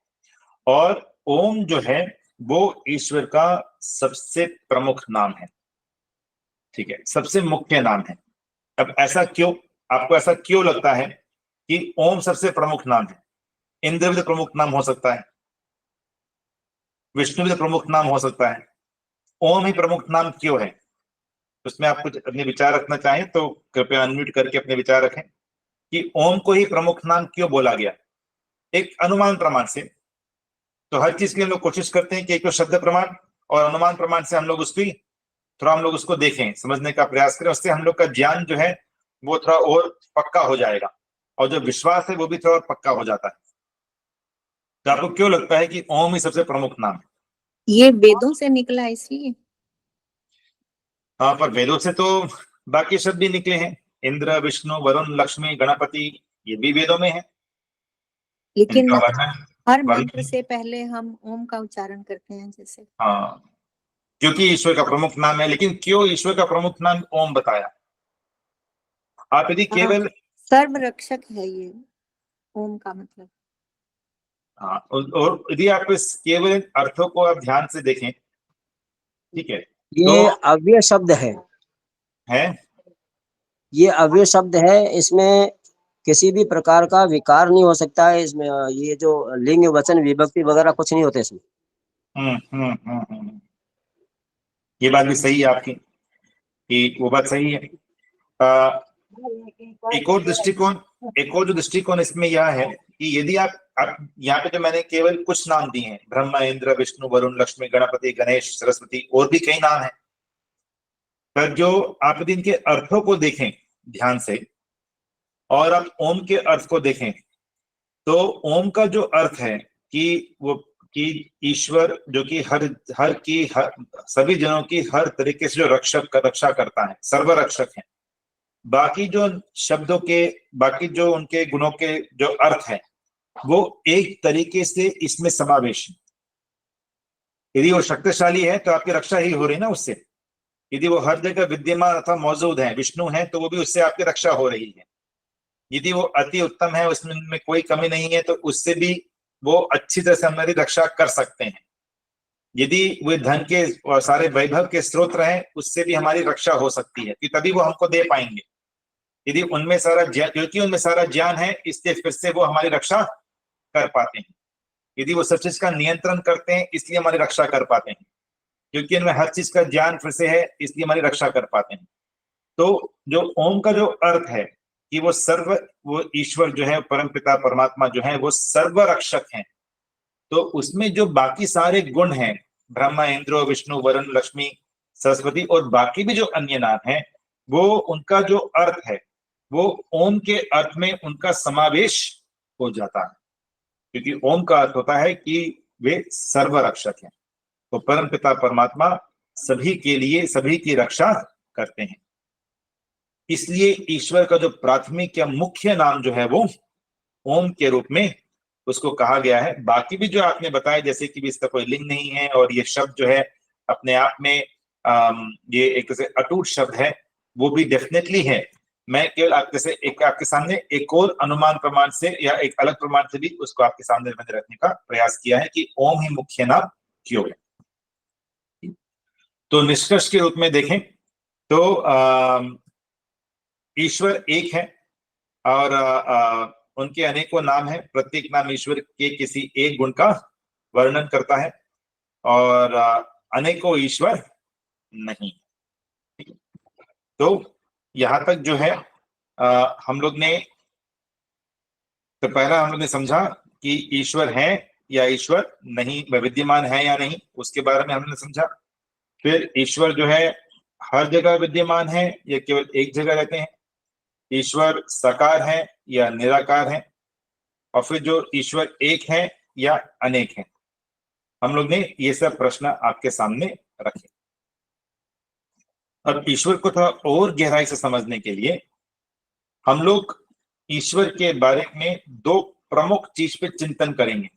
और ओम जो है वो ईश्वर का सबसे प्रमुख नाम है, ठीक है, सबसे मुख्य नाम है। अब ऐसा क्यों, आपको ऐसा क्यों लगता है कि ओम सबसे प्रमुख नाम है? इंद्र भी तो प्रमुख नाम हो सकता है, विष्णु भी तो प्रमुख नाम हो सकता है, ओम ही प्रमुख नाम क्यों है? उसमें आप कुछ अपने विचार रखना चाहें तो कृपया अनम्यूट करके अपने विचार रखें कि ओम को ही प्रमुख नाम क्यों बोला गया। एक अनुमान प्रमाण से, तो हर चीज के लिए हम लोग कोशिश करते हैं कि एक तो शब्द प्रमाण और अनुमान प्रमाण से हम लोग उसको देखें, समझने का प्रयास करें। उससे हम लोग का ज्ञान जो है वो थोड़ा और पक्का हो जाएगा, और जो विश्वास है वो भी थोड़ा और पक्का हो जाता है। तो आपको क्यों लगता है कि ओम ही सबसे प्रमुख नाम है? ये वेदों से निकला है इसलिए। हाँ, पर वेदों से तो बाकी शब्द भी निकले हैं, इंद्र, विष्णु, वरुण, लक्ष्मी, गणपति, ये भी वेदों में है। लेकिन इनका वर्णन हर वर्ण मंत्र से पहले हम ओम का उच्चारण करते हैं जैसे। हाँ, क्योंकि ईश्वर का प्रमुख नाम है, लेकिन क्यों ईश्वर का प्रमुख नाम ओम बताया? आप यदि केवल सर्व रक्षक है ये ओम का मतलब। हाँ, और यदि आप इस केवल अर्थों को आप ध्यान से देखें, ठीक है, ये तो अव्यय शब्द है, ये अव्यय शब्द है, इसमें किसी भी प्रकार का विकार नहीं हो सकता है। इसमें ये जो लिंग वचन विभक्ति वगैरह कुछ नहीं होते इसमें। ये बात भी सही है आपकी, कि वो बात सही है। एक और जो दृष्टिकोण इसमें यह है कि यदि आप यहाँ पे जो मैंने केवल कुछ नाम दिए हैं, ब्रह्मा, इंद्र, विष्णु, वरुण, लक्ष्मी, गणपति, गणेश, सरस्वती, और भी कई नाम हैं, पर जो आप यदि इनके अर्थों को देखें ध्यान से और आप ओम के अर्थ को देखें, तो ओम का जो अर्थ है कि वो कि ईश्वर जो कि हर सभी जनों की हर तरीके से जो रक्षा करता है, सर्वरक्षक है। बाकी जो शब्दों के, बाकी जो उनके गुणों के जो अर्थ है, वो एक तरीके से इसमें समावेश है। यदि वो शक्तिशाली है तो आपकी रक्षा ही हो रही ना उससे। यदि वो हर जगह विद्यमान अथवा मौजूद है, विष्णु है, तो वो भी उससे आपकी रक्षा हो रही है। यदि वो अति उत्तम है, उसमें कोई कमी नहीं है, तो उससे भी वो अच्छी तरह से हमारी रक्षा कर सकते हैं। यदि वे धन के और सारे वैभव के स्रोत रहे, उससे भी हमारी रक्षा हो सकती है, कि तभी वो हमको दे पाएंगे। यदि उनमें क्योंकि उनमें सारा ज्ञान है, इसलिए फिर से वो हमारी रक्षा कर पाते हैं। यदि वो सब चीज का नियंत्रण करते हैं, इसलिए हमारी रक्षा कर पाते हैं। क्योंकि इनमें हर चीज का ज्ञान फिर से है, इसलिए हमारी रक्षा कर पाते हैं। तो जो ओम का जो अर्थ है कि वो ईश्वर जो है, परम पिता परमात्मा जो है, वो सर्वरक्षक हैं। तो उसमें जो बाकी सारे गुण हैं, ब्रह्मा, इंद्र, विष्णु, वरुण, लक्ष्मी, सरस्वती, और बाकी भी जो अन्य नाम हैं, वो उनका जो अर्थ है, वो ओम के अर्थ में उनका समावेश हो जाता है। क्योंकि ओम का अर्थ होता है कि वे सर्वरक्षक हैं। तो परम पिता परमात्मा सभी के लिए सभी की रक्षा करते हैं। इसलिए ईश्वर का जो प्राथमिक या मुख्य नाम जो है, वो ओम के रूप में उसको कहा गया है। बाकी भी जो आपने बताया, जैसे कि भी इसका कोई लिंग नहीं है, और ये शब्द जो है अपने आप में ये एक तरह से अटूट शब्द है, वो भी डेफिनेटली है। मैं केवल आपके सामने एक और अनुमान प्रमाण से या एक अलग प्रमाण से भी उसको आपके सामने मैंने रखने का प्रयास किया है कि ओम ही मुख्य नाम क्यों है। तो निष्कर्ष के रूप में देखें तो ईश्वर एक है, और उनके अनेकों नाम हैं। प्रत्येक नाम ईश्वर के किसी एक गुण का वर्णन करता है, और अनेकों ईश्वर नहीं। तो यहां तक जो है हम लोग ने, तो पहला हम लोग ने समझा कि ईश्वर है या ईश्वर नहीं, विद्यमान है या नहीं, उसके बारे में हमने समझा। फिर ईश्वर जो है हर जगह विद्यमान है या केवल एक जगह रहते हैं, ईश्वर साकार है या निराकार है, और फिर जो ईश्वर एक है या अनेक है। हम लोग ने ये सब प्रश्न आपके सामने रखे। अब ईश्वर को थोड़ा और गहराई से समझने के लिए हम लोग ईश्वर के बारे में दो प्रमुख चीज पे चिंतन करेंगे।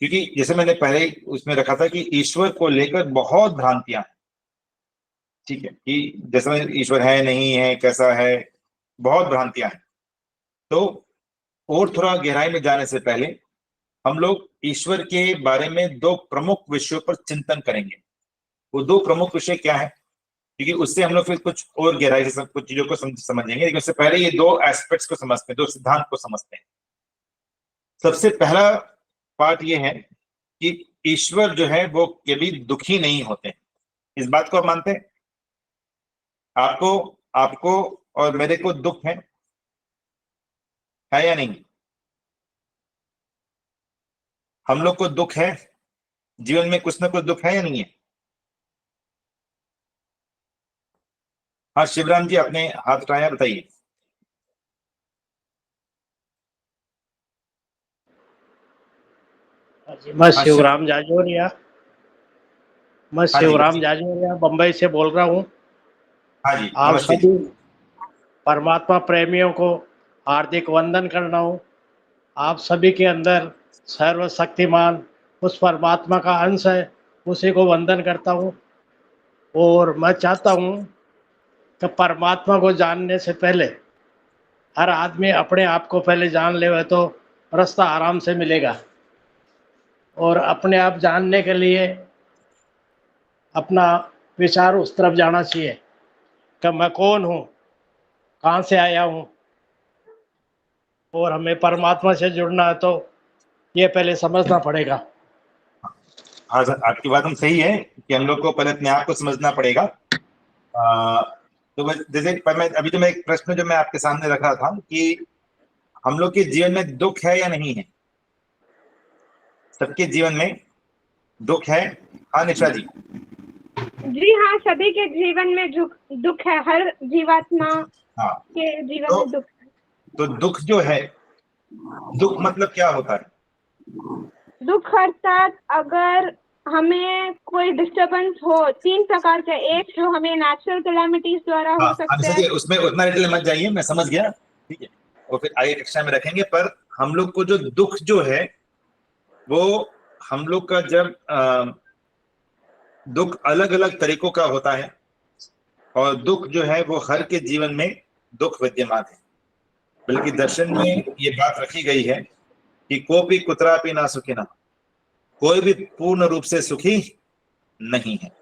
क्योंकि जैसे मैंने पहले ही उसमें रखा था कि ईश्वर को लेकर बहुत भ्रांतियां हैं, ठीक है, कि जैसे ईश्वर है नहीं है, कैसा है, बहुत भ्रांतियां हैं। तो और थोड़ा गहराई में जाने से पहले हम लोग ईश्वर के बारे में दो प्रमुख विषयों पर चिंतन करेंगे। वो दो प्रमुख विषय क्या है, क्योंकि उससे हम लोग फिर कुछ और गहराई से कुछ चीजों को समझेंगे। लेकिन उससे पहले ये दो एस्पेक्ट्स को समझते हैं, दो सिद्धांत को समझते हैं। सबसे पहला पार्ट ये है कि ईश्वर जो है वो कभी दुखी नहीं होते। इस बात को आप मानते हैं? आपको और मेरे को दुख है या नहीं? हम लोग को दुख है, जीवन में कुछ ना कुछ दुख है या नहीं है? हाँ शिवराम जी, आपने हाथ उठाया, बताइए। मैं शिवराम जाजोरिया बम्बई से बोल रहा हूँ। हाँ जी, आप सभी परमात्मा प्रेमियों को हार्दिक वंदन करना हूँ। आप सभी के अंदर सर्वशक्तिमान उस परमात्मा का अंश है, उसी को वंदन करता हूँ। और मैं चाहता हूँ कि परमात्मा को जानने से पहले हर आदमी अपने आप को पहले जान ले, तो रास्ता आराम से मिलेगा। और अपने आप जानने के लिए अपना विचार उस तरफ जाना चाहिए कि मैं कौन हूँ, कहाँ से आया हूँ, और हमें परमात्मा से जुड़ना है तो ये पहले समझना पड़ेगा। हाँ सर, आपकी बात हम सही है कि हम लोग को पहले अपने आप को समझना पड़ेगा। तो जैसे पर मैं अभी जो मैं एक प्रश्न जो मैं आपके सामने रख रहा था कि हम लोग के जीवन में दुख है या नहीं है? सबके जीवन में दुख है? हाँ निशा जी। जी हाँ, सभी के जीवन में दुख है, हर जीवात्मा हाँ के जीवन में दुख है। तो दुख जो है, दुख मतलब क्या होता है? दुख अर्थात अगर हमें कोई डिस्टरबेंस हो, 3 प्रकार के, एक जो हमें नेचुरल कैलामिटीज द्वारा हो सकते हैं। उसमें उतना डिटेल मत जाइए, मैं समझ गया, ठीक है, और फिर आगे कक्षा में रखेंगे। पर हम लोग को जो दुख जो है वो हम लोग का जब दुख अलग अलग तरीकों का होता है, और दुख जो है वो हर के जीवन में दुख विद्यमान है। बल्कि दर्शन में ये बात रखी गई है कि कोपी कुत्रापि ना सुखिना, कोई भी पूर्ण रूप से सुखी नहीं है।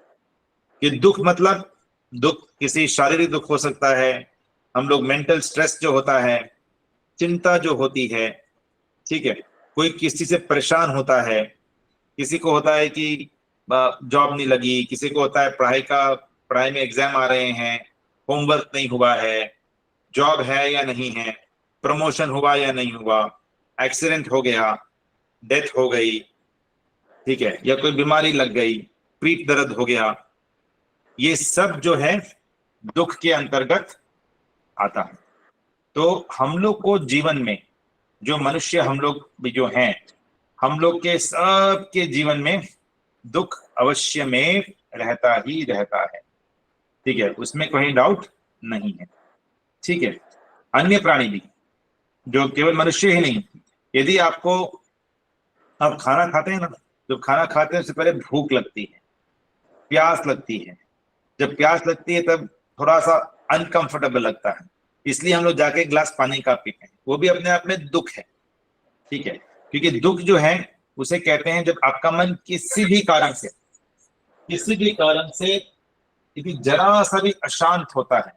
कि दुख मतलब दुख किसी शारीरिक दुख हो सकता है, हम लोग मेंटल स्ट्रेस जो होता है, चिंता जो होती है, ठीक है, कोई किसी से परेशान होता है, किसी को होता है कि जॉब नहीं लगी, किसी को होता है पढ़ाई में एग्जाम आ रहे हैं, होमवर्क नहीं हुआ है, जॉब है या नहीं है, प्रमोशन हुआ या नहीं हुआ, एक्सीडेंट हो गया, डेथ हो गई, ठीक है, या कोई बीमारी लग गई, पीठ दर्द हो गया, ये सब जो है दुख के अंतर्गत आता है। तो हम लोग को जीवन में जो मनुष्य हम लोग भी जो हैं, हम लोग के सब के जीवन में दुख अवश्य में रहता ही रहता है, ठीक है, उसमें कोई डाउट नहीं है, ठीक है। अन्य प्राणी भी, जो केवल मनुष्य ही नहीं, यदि आप खाना खाते हैं ना, जब खाना खाते हैं उससे पहले भूख लगती है, प्यास लगती है, जब प्यास लगती है तब थोड़ा सा अनकंफर्टेबल लगता है, इसलिए हम लोग जाके एक ग्लास पानी का पीते हैं, वो भी अपने आप में दुख है, ठीक है। क्योंकि दुख जो है उसे कहते हैं जब आपका मन किसी भी कारण से यदि जरा सा भी अशांत होता है,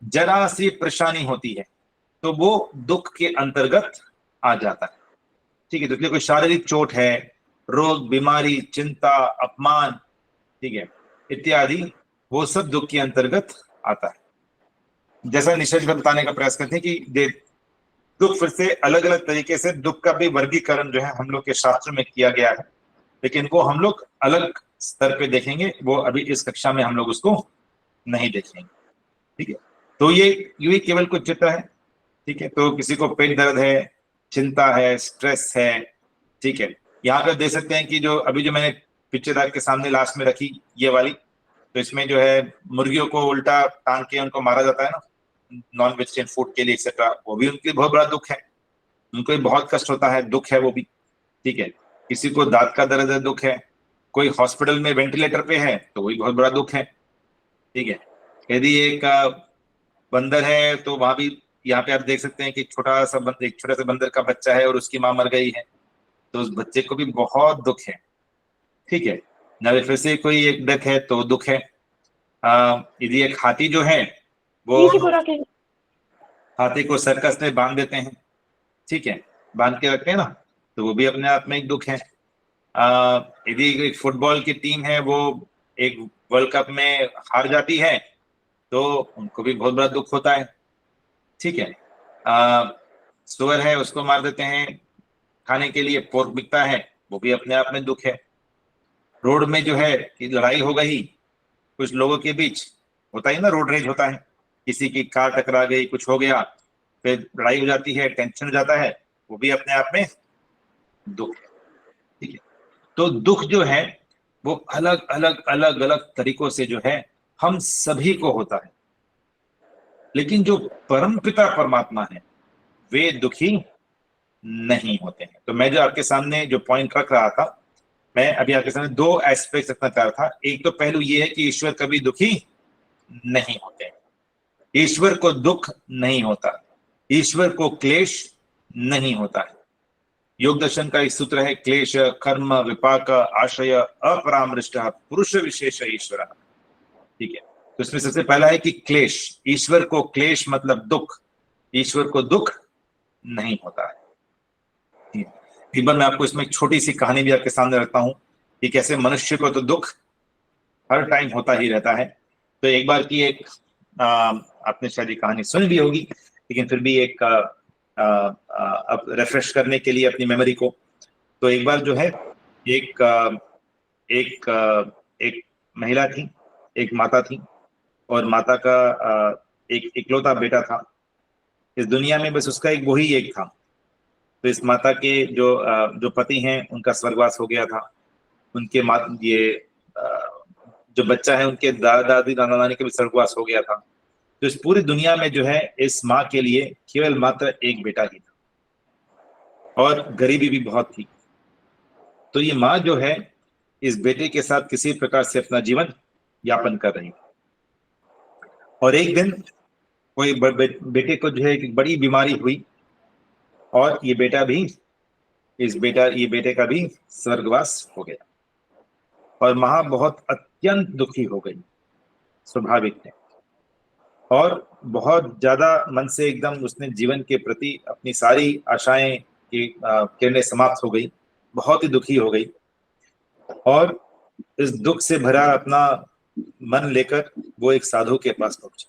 जरा सी परेशानी होती है, तो वो दुख के अंतर्गत आ जाता है, ठीक है। तो इसलिए कोई शारीरिक चोट है, रोग, बीमारी, चिंता, अपमान, ठीक है, इत्यादि, वो सब दुख के अंतर्गत आता है। जैसा निशा जी बताने का प्रयास करते हैं कि दुख फिर से अलग अलग तरीके से दुख का भी वर्गीकरण जो है हम लोग के शास्त्र में किया गया है, लेकिन वो हम लोग अलग स्तर पे देखेंगे, वो अभी इस कक्षा में हम लोग उसको नहीं देखेंगे, ठीक है। तो ये केवल कुछ चित्र है, ठीक है। तो किसी को पेट दर्द है, चिंता है, स्ट्रेस है, ठीक है। यहाँ पे देख सकते हैं कि जो अभी जो मैंने पिक्चर आपके सामने लास्ट में रखी ये वाली, तो इसमें जो है मुर्गियों को उल्टा टांग के उनको मारा जाता है ना, नॉन वेजिटेरियन फूड के लिए एक्सेट्रा, वो भी उनके लिए बहुत बड़ा दुख है, उनको भी बहुत कष्ट होता है, दुख है वो भी, ठीक है। किसी को दांत का दर्द है, दुख है, कोई हॉस्पिटल में वेंटिलेटर पे है तो वही बहुत बड़ा दुख है, ठीक है। यदि एक बंदर है तो वहां भी, यहाँ पे आप देख सकते हैं कि एक छोटा सा बंदर का बच्चा है और उसकी माँ मर गई है, तो उस बच्चे को भी बहुत दुख है, ठीक है। न फिर से कोई एक डेथ है तो दुख है। यदि एक हाथी जो है वो, हाथी को सर्कस में बांध देते हैं, ठीक है, बांध के रखते हैं ना, तो वो भी अपने आप में एक दुख है। यदि एक फुटबॉल की टीम है वो एक वर्ल्ड कप में हार जाती है तो उनको भी बहुत बड़ा दुख होता है, ठीक है। सुअर है उसको मार देते हैं खाने के लिए, पोर्क बिकता है, वो भी अपने आप में दुख है। रोड में जो है कि लड़ाई हो गई कुछ लोगों के बीच, होता है ना, रोड रेज होता है, किसी की कार टकरा गई, कुछ हो गया, फिर लड़ाई हो जाती है, टेंशन हो जाता है, वो भी अपने आप में दुख है, ठीक है। तो दुख जो है वो अलग अलग तरीकों से जो है हम सभी को होता है, लेकिन जो परमपिता परमात्मा है वे दुखी नहीं होते हैं। तो मैं जो आपके सामने जो पॉइंट रख रहा था, मैं अभी आपके सामने दो एस्पेक्ट रखना चाह रहा था। एक तो पहलू ये है कि ईश्वर कभी दुखी नहीं होते, ईश्वर को दुख नहीं होता, ईश्वर को क्लेश नहीं होता है। योग दर्शन का एक सूत्र है, क्लेश कर्म विपाक आश्रय अपरामृष्ट पुरुष विशेष ईश्वर। ठीक है, तो इसमें सबसे पहला है कि क्लेश, ईश्वर को क्लेश मतलब दुख, ईश्वर को दुख नहीं होता है। एक बार मैं आपको इसमें एक छोटी सी कहानी भी आपके सामने रखता हूं कि कैसे मनुष्य को तो दुख हर टाइम होता ही रहता है। तो एक बार की एक आपने शायद ये कहानी सुनी भी होगी, लेकिन फिर भी एक अब रिफ्रेश करने के लिए अपनी मेमोरी को, तो एक बार जो है एक महिला थी, एक माता थी, और माता का एक इकलौता बेटा था इस दुनिया में, बस उसका एक वही एक था। तो इस माता के जो पति हैं उनका स्वर्गवास हो गया था, उनके जो बच्चा है उनके दादा दादी नाना नानी का भी स्वर्गवास हो गया था। तो इस पूरी दुनिया में जो है इस माँ के लिए केवल मात्र एक बेटा ही था और गरीबी भी बहुत थी। तो ये माँ जो है इस बेटे के साथ किसी प्रकार से अपना जीवन यापन कर रही थी। और एक दिन कोई बेटे को जो है एक बड़ी बीमारी हुई और ये बेटे का भी स्वर्गवास हो गया और माँ बहुत अत्यंत दुखी हो गई, स्वाभाविक है, और बहुत ज्यादा मन से एकदम उसने जीवन के प्रति अपनी सारी आशाएं की किरणें समाप्त हो गई, बहुत ही दुखी हो गई। और इस दुख से भरा अपना मन लेकर वो एक साधु के पास पहुंची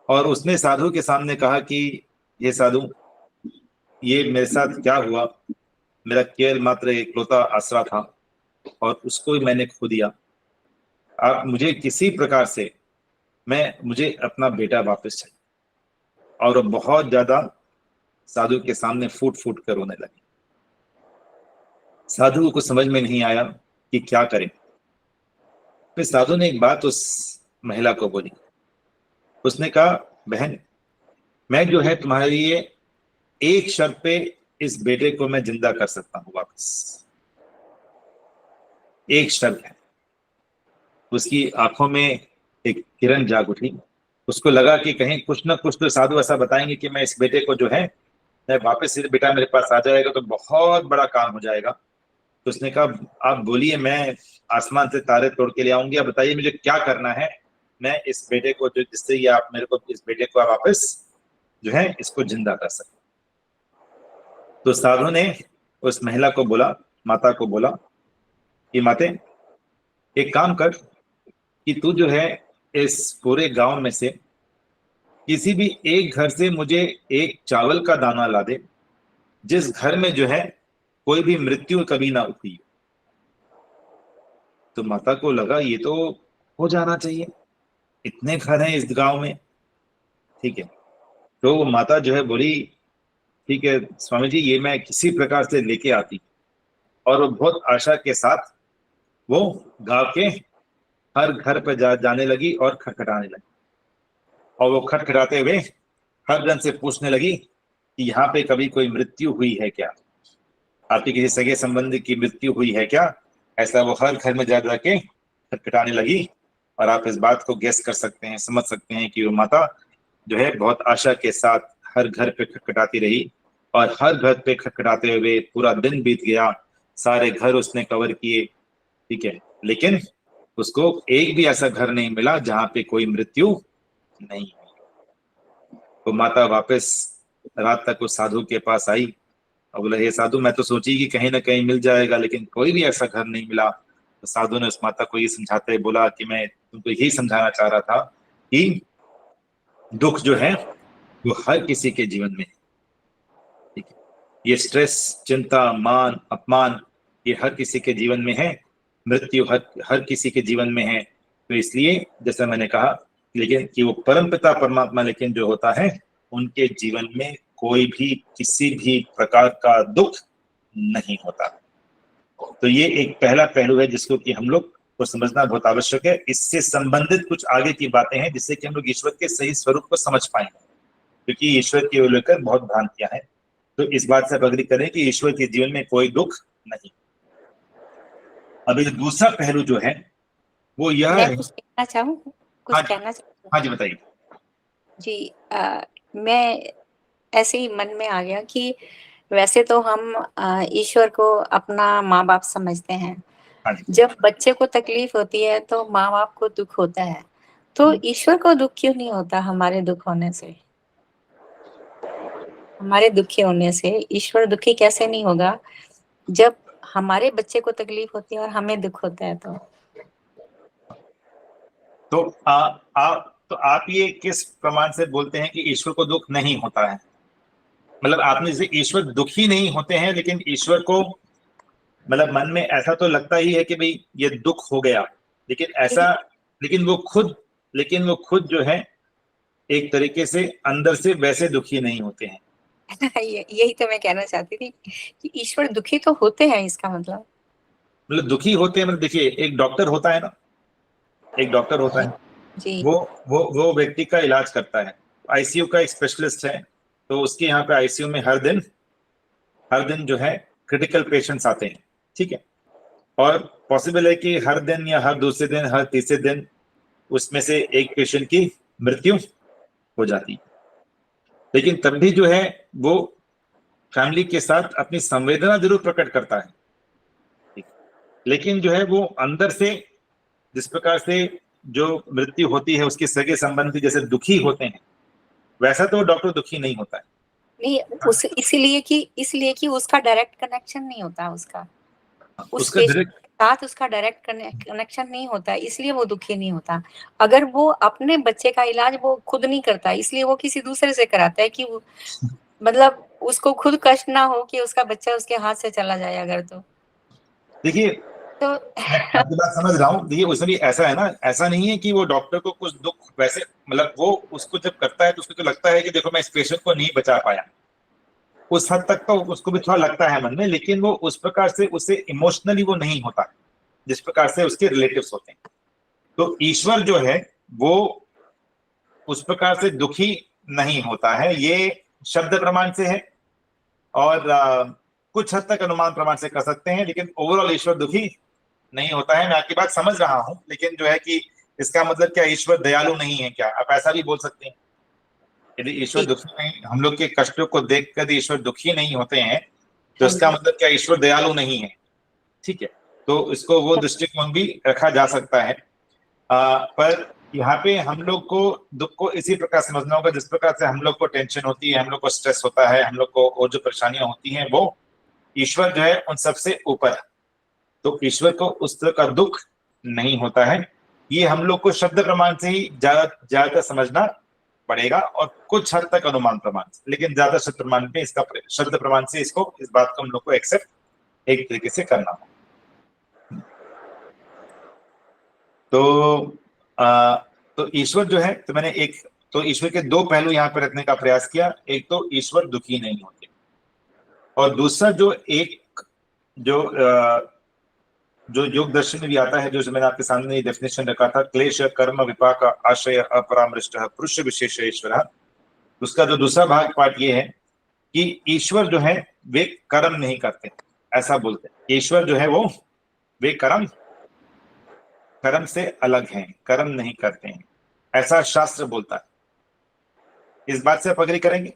और उसने साधु के सामने कहा कि ये साधु, ये मेरे साथ क्या हुआ, मेरा केवल मात्र इकलौता आसरा था और उसको ही मैंने खो दिया। आप मुझे किसी प्रकार से मुझे अपना बेटा वापस चाहिए। और बहुत ज्यादा साधु के सामने फूट फूट कर रोने लगे। साधु को समझ में नहीं आया कि क्या करें। फिर साधु ने एक बात उस महिला को बोली, उसने कहा, बहन, मैं जो है तुम्हारे लिए एक शर्त पे इस बेटे को मैं जिंदा कर सकता हूं वापस, एक शर्त है। उसकी आंखों में एक किरण जाग उठी, उसको लगा कि कहीं कुछ ना कुछ तो साधु ऐसा बताएंगे कि मैं इस बेटे को जो है मैं वापस, बेटा मेरे पास आ जाएगा तो बहुत बड़ा काम हो जाएगा। तो उसने कहा, आप बोलिए, मैं आसमान से तारे तोड़ के ले आऊंगी, आप बताइए मुझे क्या करना है, मैं इस बेटे को जो, जिससे ये आप मेरे को इस बेटे को आप वापस जो है इसको जिंदा कर सकते। तो साधु ने उस महिला को बोला, माता को बोला कि माते, एक काम कर कि तू जो है इस पूरे गांव में से किसी भी एक घर से मुझे एक चावल का दाना ला दे, जिस घर में जो है कोई भी मृत्यु कभी ना हुई। तो माता को लगा ये तो हो जाना चाहिए, इतने घर हैं इस गांव में, ठीक है। तो वो माता जो है बोली, ठीक है स्वामी जी, ये मैं किसी प्रकार से लेके आती। और वो बहुत आशा के साथ वो गांव के हर घर पर जाने लगी और खटखटाने लगी। और वो खटखटाते हुए हर जन से पूछने लगी कि यहाँ पे कभी कोई मृत्यु हुई है क्या, आपके किसी सगे संबंधी की मृत्यु हुई है क्या। ऐसा वो हर घर में जा के खटखटाने लगी। और आप इस बात को गेस कर सकते हैं, समझ सकते हैं कि वो माता जो है बहुत आशा के साथ हर घर पे खटखटाती रही। और हर घर पे खटखटाते हुए पूरा दिन बीत गया, सारे घर उसने कवर किए, ठीक है, लेकिन उसको एक भी ऐसा घर नहीं मिला जहां पे कोई मृत्यु नहीं हुई। तो माता वापस रात तक उस साधु के पास आई और बोला, हे साधु, मैं तो सोची कि कहीं ना कहीं मिल जाएगा, लेकिन कोई भी ऐसा घर नहीं मिला। तो साधु ने उस माता को ये समझाते हुए बोला कि मैं तुमको यही समझाना चाह रहा था कि दुख जो है वो हर किसी के जीवन में, ठीक है, ये स्ट्रेस, चिंता, मान, अपमान, ये हर किसी के जीवन में है, मृत्यु हर किसी के जीवन में है। तो इसलिए जैसा मैंने कहा, लेकिन कि वो परमपिता परमात्मा लेकिन जो होता है उनके जीवन में कोई भी किसी भी प्रकार का दुख नहीं होता। तो ये एक पहला पहलू है जिसको कि हम लोग को समझना बहुत आवश्यक है। इससे संबंधित कुछ आगे की बातें हैं जिससे कि हम लोग ईश्वर के सही स्वरूप को समझ पाएंगे, क्योंकि ईश्वर की लेकर बहुत भ्रांतियां हैं। तो इस बात से आप अग्री करें कि ईश्वर के जीवन में कोई दुख नहीं। अभी दूसरा पहलू जो है वो यह मैं है। कुछ कहना चाहूँ, हाँ कुछ कहना चाहूँ। हाँ जी बताइए। जी, मैं ऐसे ही मन में आ गया कि वैसे तो हम ईश्वर को अपना माँ बाप समझते हैं। हाँ जी। जब बच्चे को तकलीफ होती है तो माँ बाप को दुख होता है, तो ईश्वर को दुख क्यों नहीं होता हमारे दुख होने से? हमारे दुखी होने से ईश्वर दुखी कैसे नहीं होगा जब हमारे बच्चे को तकलीफ होती है और हमें दुख होता है? तो आप ये किस प्रमाण से बोलते हैं कि ईश्वर को दुख नहीं होता है? मतलब आपने जैसे ईश्वर दुखी नहीं होते हैं, लेकिन ईश्वर को मतलब मन में ऐसा तो लगता ही है कि भाई ये दुख हो गया, लेकिन ऐसा लेकिन वो खुद जो है एक तरीके से अंदर से वैसे दुखी नहीं होते हैं। यही तो मैं कहना चाहती थी कि ईश्वर दुखी तो होते हैं, इसका मतलब दुखी होते हैं। मतलब देखिए, एक डॉक्टर होता है ना, एक डॉक्टर होता है जी। वो व्यक्ति का इलाज करता है। आईसीयू का एक स्पेशलिस्ट है, तो उसके यहाँ पे आईसीयू में हर दिन जो है क्रिटिकल पेशेंट्स आते हैं, ठीक है। और पॉसिबल है कि हर दिन या हर दूसरे दिन, हर तीसरे दिन उसमें से एक पेशेंट की मृत्यु हो जाती है, लेकिन तब भी जो है वो फैमिली के साथ अपनी संवेदना जरूर प्रकट करता है। लेकिन जो है वो अंदर से जिस प्रकार से जो मृत्यु होती है उसके सगे संबंधी जैसे दुखी होते हैं, वैसा तो डॉक्टर दुखी नहीं होता है। नहीं, इसलिए कि उसका डायरेक्ट कनेक्शन नहीं होता, उसका डायरेक्ट कनेक्शन नहीं होता, इसलिए वो दुखी नहीं होता। अगर वो अपने बच्चे का इलाज वो खुद नहीं करता, इसलिए वो किसी दूसरे से कराता है कि मतलब उसको खुद कष्ट ना हो कि उसका बच्चा उसके हाथ से चला जाए अगर। तो देखिए, तो मैं आपकी बात समझ रहा हूँ। देखिए, उसमें भी ऐसा है ना, ऐसा नहीं है कि वो डॉक्टर को कुछ दुख वैसे, मतलब वो उसको जब करता है तो उसको तो लगता है कि देखो मैं इस पेशेंट को नहीं बचा पाया, उस हद तक तो उसको भी थोड़ा लगता है मन में, लेकिन वो उस प्रकार से उससे इमोशनली वो नहीं होता जिस प्रकार से उसके रिलेटिव्स होते हैं। तो ईश्वर जो है वो उस प्रकार से दुखी नहीं होता है। ये शब्द प्रमाण से है और कुछ हद तक अनुमान प्रमाण से कर सकते हैं, लेकिन ओवरऑल ईश्वर दुखी नहीं होता है। मैं आपकी बात समझ रहा हूं, लेकिन जो है कि इसका मतलब क्या ईश्वर दयालु नहीं है क्या? आप ऐसा भी बोल सकते हैं। यदि ईश्वर दुखी नहीं, हम लोग के कष्टों को देखकर ईश्वर दुखी नहीं होते हैं, तो इसका मतलब क्या ईश्वर दयालु नहीं है? ठीक है, तो इसको वो दृष्टिकोण भी रखा जा सकता है। पर यहाँ पे हम लोग को दुख को इसी प्रकार समझना होगा जिस प्रकार से हम लोग को टेंशन होती है, हम लोग को स्ट्रेस होता है, हम लोग को और जो परेशानियां होती हैं, वो ईश्वर जो है उन सबसे ऊपर है। तो ईश्वर को उस तरह का दुख नहीं होता है। ये हम लोग को शब्द प्रमाण से ही ज्यादा समझना पड़ेगा और कुछ हद तक अनुमान प्रमाण से, लेकिन ज्यादा शब्द प्रमाण पे इसका शब्द प्रमाण से इस बात को हम लोग को एक्सेप्ट एक तरीके से करना होगा। तो ईश्वर जो है, तो मैंने तो ईश्वर के दो पहलू यहाँ पे रखने का प्रयास किया। एक तो ईश्वर दुखी नहीं होते, और दूसरा जो योग दर्शन में भी आता है, जो मैंने आपके सामने डेफिनेशन रखा था, क्लेश कर्म विपाक आश्रय अपरामृष्ट पुरुष विशेष ईश्वर। उसका जो दूसरा भाग पार्ट ये है कि ईश्वर जो है वे कर्म नहीं करते, ऐसा बोलते हैं। ईश्वर जो है वो वे कर्म से अलग हैं, कर्म नहीं करते हैं, ऐसा शास्त्र बोलता है। इस बात से आप अग्री करेंगे?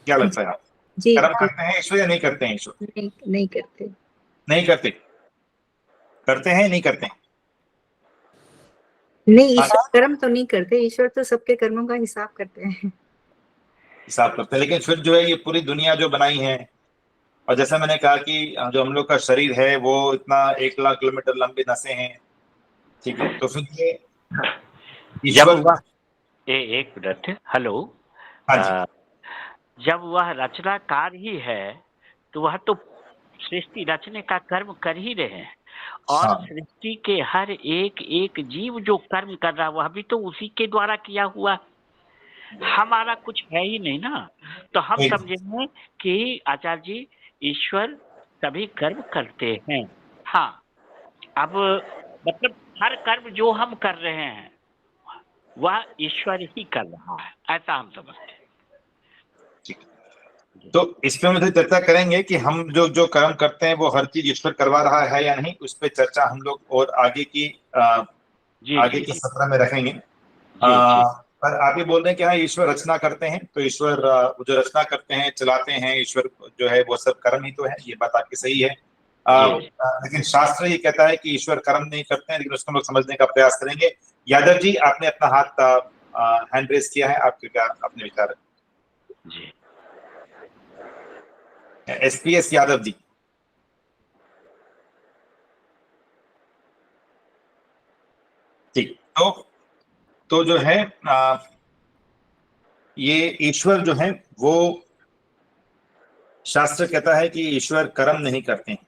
क्या लगता है आप? कर्म करते हैं ईश्वर या नहीं करते हैं ईश्वर? नहीं करते। नहीं करते। करते हैं, नहीं करते हैं? नहीं, ईश्वर कर्म तो नहीं करते, ईश्वर तो सबके कर्मों का हिसाब करते हैं। हिसाब करते हैं, लेकिन फिर जो है ये पूरी दुनिया जो बनाई है, और जैसा मैंने कहा कि जो हम लोग का शरीर है वो इतना 1 लाख किलोमीटर लंबी नसें हैं, ठीक है, तो फिर ये ईश्वर एक मिनट, हेलो। जब वह रचनाकार ही है तो वह तो सृष्टि रचने का कर्म कर ही रहे हैं, और सृष्टि के हर एक जीव जो कर्म कर रहा है वह भी तो उसी के द्वारा किया हुआ, हमारा कुछ है ही नहीं ना। तो हम समझेंगे कि आचार्य जी ईश्वर सभी कर्म करते हैं। हाँ, अब मतलब हर कर्म जो हम कर रहे हैं वह ईश्वर ही कर रहा है, ऐसा हम समझते हैं। तो इस पे हम थोड़ी चर्चा करेंगे कि हम जो जो कर्म करते हैं वो हर चीज ईश्वर करवा रहा है या नहीं, उस पे चर्चा हम लोग और आगे की सत्र में रखेंगे। पर आप ये बोल रहे हैं कि हाँ ईश्वर रचना करते हैं, तो ईश्वर जो रचना करते हैं चलाते हैं, ईश्वर जो है वो सब कर्म ही तो है, ये बात आपकी सही है। लेकिन शास्त्र ये कहता है कि ईश्वर कर्म नहीं करते हैं, लेकिन उसको हम लोग समझने का प्रयास करेंगे। यादव जी, आपने अपना हाथ हैंड रेस किया है, आपके क्या अपने विचार जी? SPS यादव जी। ठीक, तो जो है ये ईश्वर जो है वो शास्त्र कहता है कि ईश्वर कर्म नहीं करते हैं,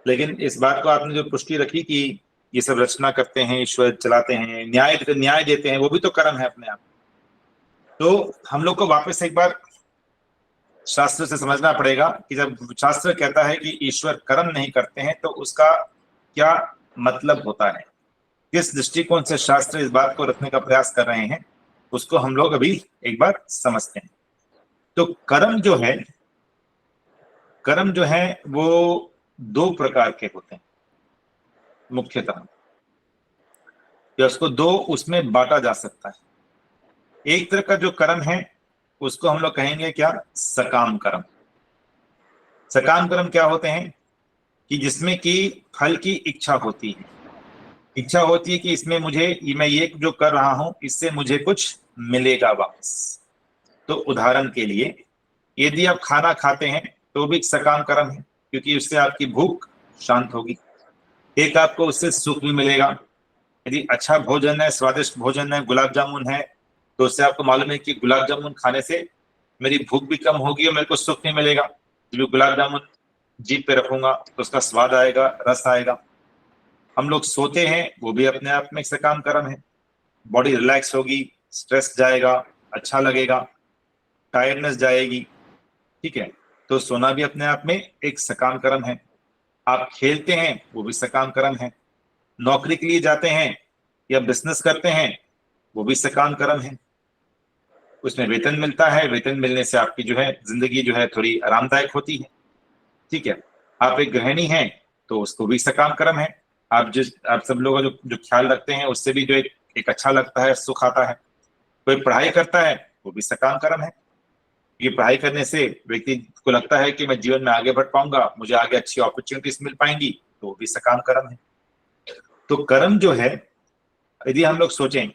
लेकिन इस बात को आपने जो पुष्टि रखी कि ये सब रचना करते हैं, ईश्वर चलाते हैं, न्याय देते हैं, वो भी तो कर्म है अपने आप। तो हम लोग को वापस एक बार शास्त्र से समझना पड़ेगा कि जब शास्त्र कहता है कि ईश्वर कर्म नहीं करते हैं तो उसका क्या मतलब होता है, किस दृष्टिकोण से शास्त्र इस बात को रखने का प्रयास कर रहे हैं, उसको हम लोग अभी एक बार समझते हैं। तो कर्म जो है वो दो प्रकार के होते हैं मुख्यतः, या उसको दो उसमें बांटा जा सकता है। एक तरह का जो कर्म है उसको हम लोग कहेंगे क्या, सकाम कर्म। सकाम कर्म क्या होते हैं कि जिसमें कि फल की इच्छा होती है, इच्छा होती है कि इसमें मैं ये जो कर रहा हूं इससे मुझे कुछ मिलेगा वापस। तो उदाहरण के लिए यदि आप खाना खाते हैं तो भी सकाम कर्म है, क्योंकि उससे आपकी भूख शांत होगी, एक आपको उससे सुख भी मिलेगा। यदि अच्छा भोजन है, स्वादिष्ट भोजन है, गुलाब जामुन है, तो उससे आपको मालूम है कि गुलाब जामुन खाने से मेरी भूख भी कम होगी और मेरे को सुख भी मिलेगा। जब गुलाब जामुन जीभ पे रखूंगा तो उसका स्वाद आएगा, रस आएगा। हम लोग सोते हैं, वो भी अपने आप में एक सकाम कर्म है। बॉडी रिलैक्स होगी, स्ट्रेस जाएगा, अच्छा लगेगा, टायर्डनेस जाएगी, ठीक है। तो सोना भी अपने आप में एक सकाम कर्म है। आप खेलते हैं, वो भी सकाम कर्म है। नौकरी के लिए जाते हैं या बिजनेस करते हैं, वो भी सकाम कर्म है। उसमें वेतन मिलता है, वेतन मिलने से आपकी जो है जिंदगी जो है थोड़ी आरामदायक होती है, ठीक है। आप एक गृहिणी हैं तो उसको भी सकाम कर्म है। आप सब लोग जो ख्याल रखते हैं उससे भी जो एक अच्छा लगता है, सुख आता है। कोई पढ़ाई करता है, वो भी सकाम कर्म है। ये पढ़ाई करने से व्यक्ति को लगता है कि मैं जीवन में आगे बढ़ पाऊंगा, मुझे आगे अच्छी अपॉर्चुनिटीज मिल पाएंगी, तो वो भी सकाम कर्म है। तो कर्म जो है यदि हम लोग सोचें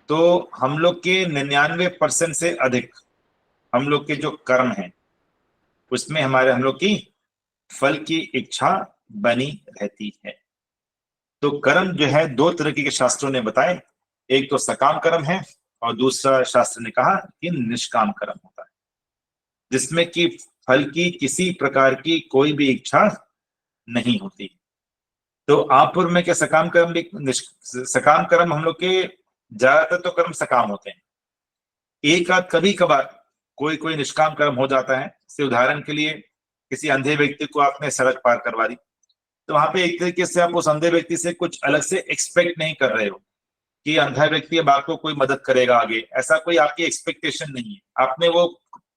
तो हम लोग के 99% से अधिक हम लोग के जो कर्म हैं उसमें हम लोग की फल की इच्छा बनी रहती है। तो कर्म जो है दो तरह के शास्त्रों ने बताए, एक तो सकाम कर्म है और दूसरा शास्त्र ने कहा कि निष्काम कर्म होता है, जिसमें कि फल की किसी प्रकार की कोई भी इच्छा नहीं होती। तो आपपूर्व में क्या सकाम कर्म हम लोग के ज्यादातर तो कर्म सकाम होते हैं। एक आध कभी कभार कोई निष्काम कर्म हो जाता है। जैसे उदाहरण के लिए किसी अंधे व्यक्ति को आपने सड़क पार करवा दी, तो वहां पे एक तरीके से आप उस अंधे व्यक्ति से कुछ अलग से एक्सपेक्ट नहीं कर रहे हो कि अंधा व्यक्ति अब आपको कोई मदद करेगा आगे, ऐसा कोई आपकी एक्सपेक्टेशन नहीं है। आपने वो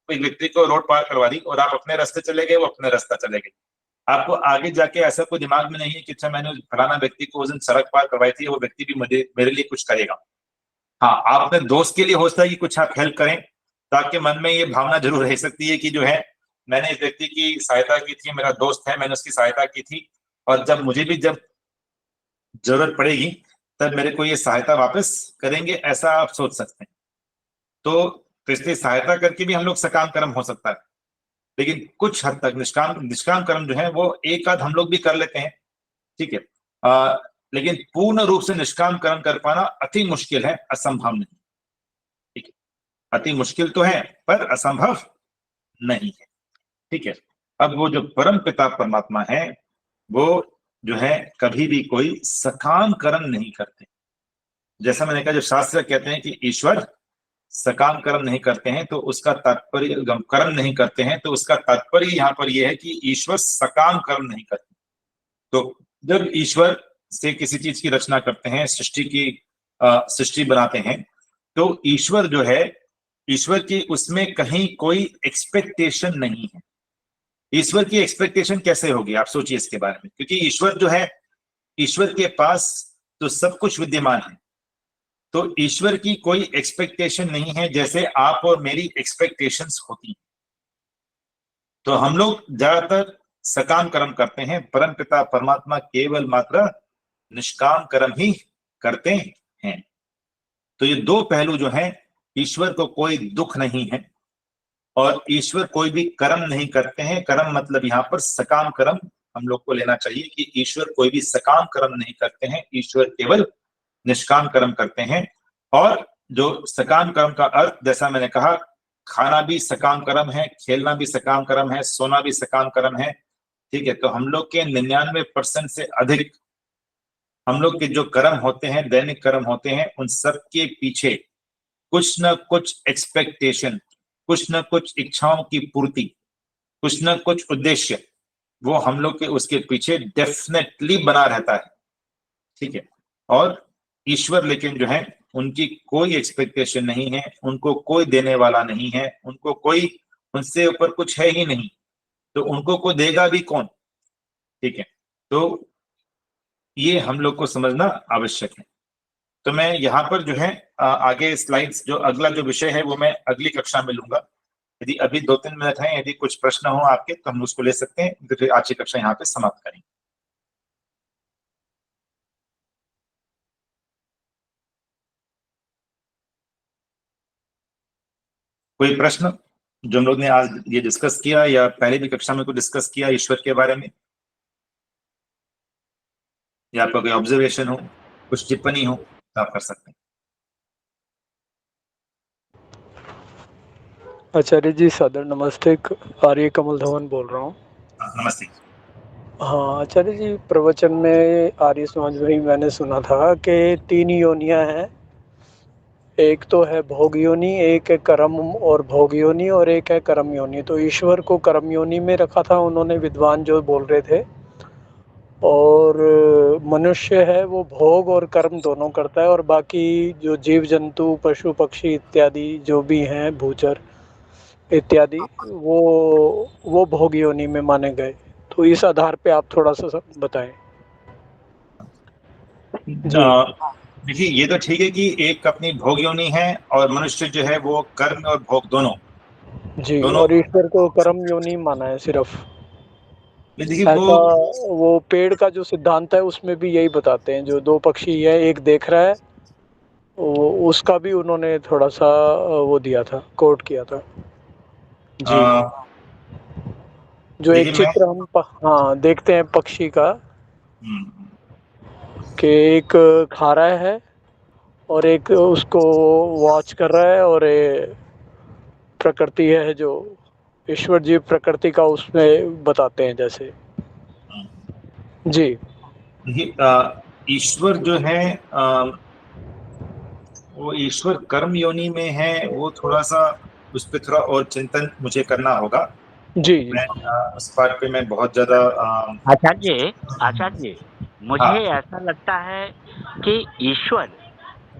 एक व्यक्ति को रोड पार करवा दी और आप अपने रास्ते चले गए, वो अपने रास्ता चले गए। आपको आगे जाके ऐसा कोई दिमाग में नहीं है कि अच्छा मैंने फलाना व्यक्ति को उस दिन सड़क पार करवाई थी, वो व्यक्ति भी मेरे लिए कुछ करेगा। हाँ, आप अपने दोस्त के लिए हो सकता है कि कुछ आप हेल्प करें, ताकि मन में ये भावना जरूर रह सकती है कि जो है मैंने इस व्यक्ति की सहायता की थी, मेरा दोस्त है, मैंने उसकी सहायता की थी, और जब मुझे भी जब जरूरत पड़ेगी तब मेरे को ये सहायता वापस करेंगे, ऐसा आप सोच सकते हैं। तो इसलिए सहायता करके भी हम लोग सकाम कर्म हो सकता है, लेकिन कुछ हद तक निष्काम कर्म जो है वो एक आध हम लोग भी कर लेते हैं, ठीक है। लेकिन पूर्ण रूप से निष्काम कर्म कर पाना अति मुश्किल है, असंभव नहीं, ठीक है। अति मुश्किल तो है पर असंभव नहीं है, ठीक है। अब वो जो परम पिता परमात्मा है वो जो है कभी भी कोई सकाम कर्म नहीं करते। जैसा मैंने कहा, जो शास्त्र कहते हैं कि ईश्वर सकाम कर्म नहीं करते हैं, तो उसका तात्पर्य कर्म नहीं करते हैं, तो उसका तात्पर्य यहाँ पर यह है कि ईश्वर सकाम कर्म नहीं करते। तो जब ईश्वर से किसी चीज की रचना करते हैं, सृष्टि बनाते हैं, तो ईश्वर जो है ईश्वर की उसमें कहीं कोई एक्सपेक्टेशन नहीं है। ईश्वर की एक्सपेक्टेशन कैसे होगी, आप सोचिए इसके बारे में, क्योंकि ईश्वर जो है, ईश्वर के पास तो सब कुछ विद्यमान है, तो ईश्वर की कोई एक्सपेक्टेशन नहीं है जैसे आप और मेरी एक्सपेक्टेशंस होती हैं। तो हम लोग ज्यादातर सकाम कर्म करते हैं, परम पिता परमात्मा केवल मात्र निष्काम कर्म ही करते हैं। तो ये दो पहलू जो हैं, ईश्वर को कोई दुख नहीं है और ईश्वर कोई भी कर्म नहीं करते हैं। कर्म मतलब यहाँ पर सकाम कर्म हम लोग को लेना चाहिए कि ईश्वर कोई भी सकाम कर्म नहीं करते हैं, ईश्वर केवल निष्काम कर्म करते हैं। और जो सकाम कर्म का अर्थ, जैसा मैंने कहा, खाना भी सकाम कर्म है, खेलना भी सकाम कर्म है, सोना भी सकाम कर्म है, ठीक है। तो हम लोग के 99% से अधिक हम लोग के जो कर्म होते हैं, दैनिक कर्म होते हैं, उन सब के पीछे कुछ न कुछ एक्सपेक्टेशन, कुछ न कुछ इच्छाओं की पूर्ति, कुछ न कुछ उद्देश्य, वो हम लोग के उसके पीछे डेफिनेटली बना रहता है, ठीक है। और ईश्वर लेकिन जो है, उनकी कोई एक्सपेक्टेशन नहीं है, उनको कोई देने वाला नहीं है, उनको कोई, उनसे ऊपर कुछ है ही नहीं, तो उनको कोई देगा भी कौन, ठीक है। तो ये हम लोग को समझना आवश्यक है। तो मैं यहाँ पर जो है आगे स्लाइड्स, जो अगला जो विषय है वो मैं अगली कक्षा में लूंगा। यदि अभी 2-3 मिनट हैं, यदि कुछ प्रश्न हो आपके तो हम उसको ले सकते हैं, तो फिर आज की कक्षा यहाँ पे समाप्त करेंगे। कोई प्रश्न जो हम लोग ने आज ये डिस्कस किया या पहले भी कक्षा में कुछ डिस्कस किया ईश्वर के बारे में, या आपका कोई ऑब्जर्वेशन हो, कुछ टिप्पणी हो तो आप कर सकते हैं। आचार्य जी सादर नमस्ते, आर्य कमल धवन बोल रहा हूँ। नमस्ते। हाँ आचार्य जी, प्रवचन में आर्य समाज में ही मैंने सुना था कि 3 योनियाँ हैं, एक तो है भोग योनि, एक है कर्म और भोग योनि, और एक है कर्म योनि। तो ईश्वर को कर्म योनि में रखा था उन्होंने, विद्वान जो बोल रहे थे, और मनुष्य है वो भोग और कर्म दोनों करता है, और बाकी जो जीव जंतु पशु पक्षी इत्यादि जो भी हैं, भूचर इत्यादि, वो भोग योनि में माने गए। तो इस आधार पे आप थोड़ा सा बताएं। देखिए, ये तो ठीक है कि एक अपनी भोग योनि है और मनुष्य जो है वो कर्म और भोग दोनों जी, और ईश्वर को कर्म योनि माना है सिर्फ। देखिए, वो पेड़ का जो सिद्धांत है उसमें भी यही बताते हैं, जो 2 पक्षी है, एक देख रहा है, उसका भी उन्होंने थोड़ा सा वो दिया था, कोट किया था जी। जो एक चित्र हम हाँ देखते हैं पक्षी का, कि एक खा रहा है और एक उसको वॉच कर रहा है, और प्रकृति है जो ईश्वर जी प्रकृति का उसमें बताते हैं जैसे जी। ईश्वर जो है वो ईश्वर कर्म योनि में है, वो थोड़ा सा उस पर थोड़ा और चिंतन मुझे करना होगा जी। मैं उस बात पे मैं बहुत ज्यादा आचार्य मुझे ऐसा लगता है कि ईश्वर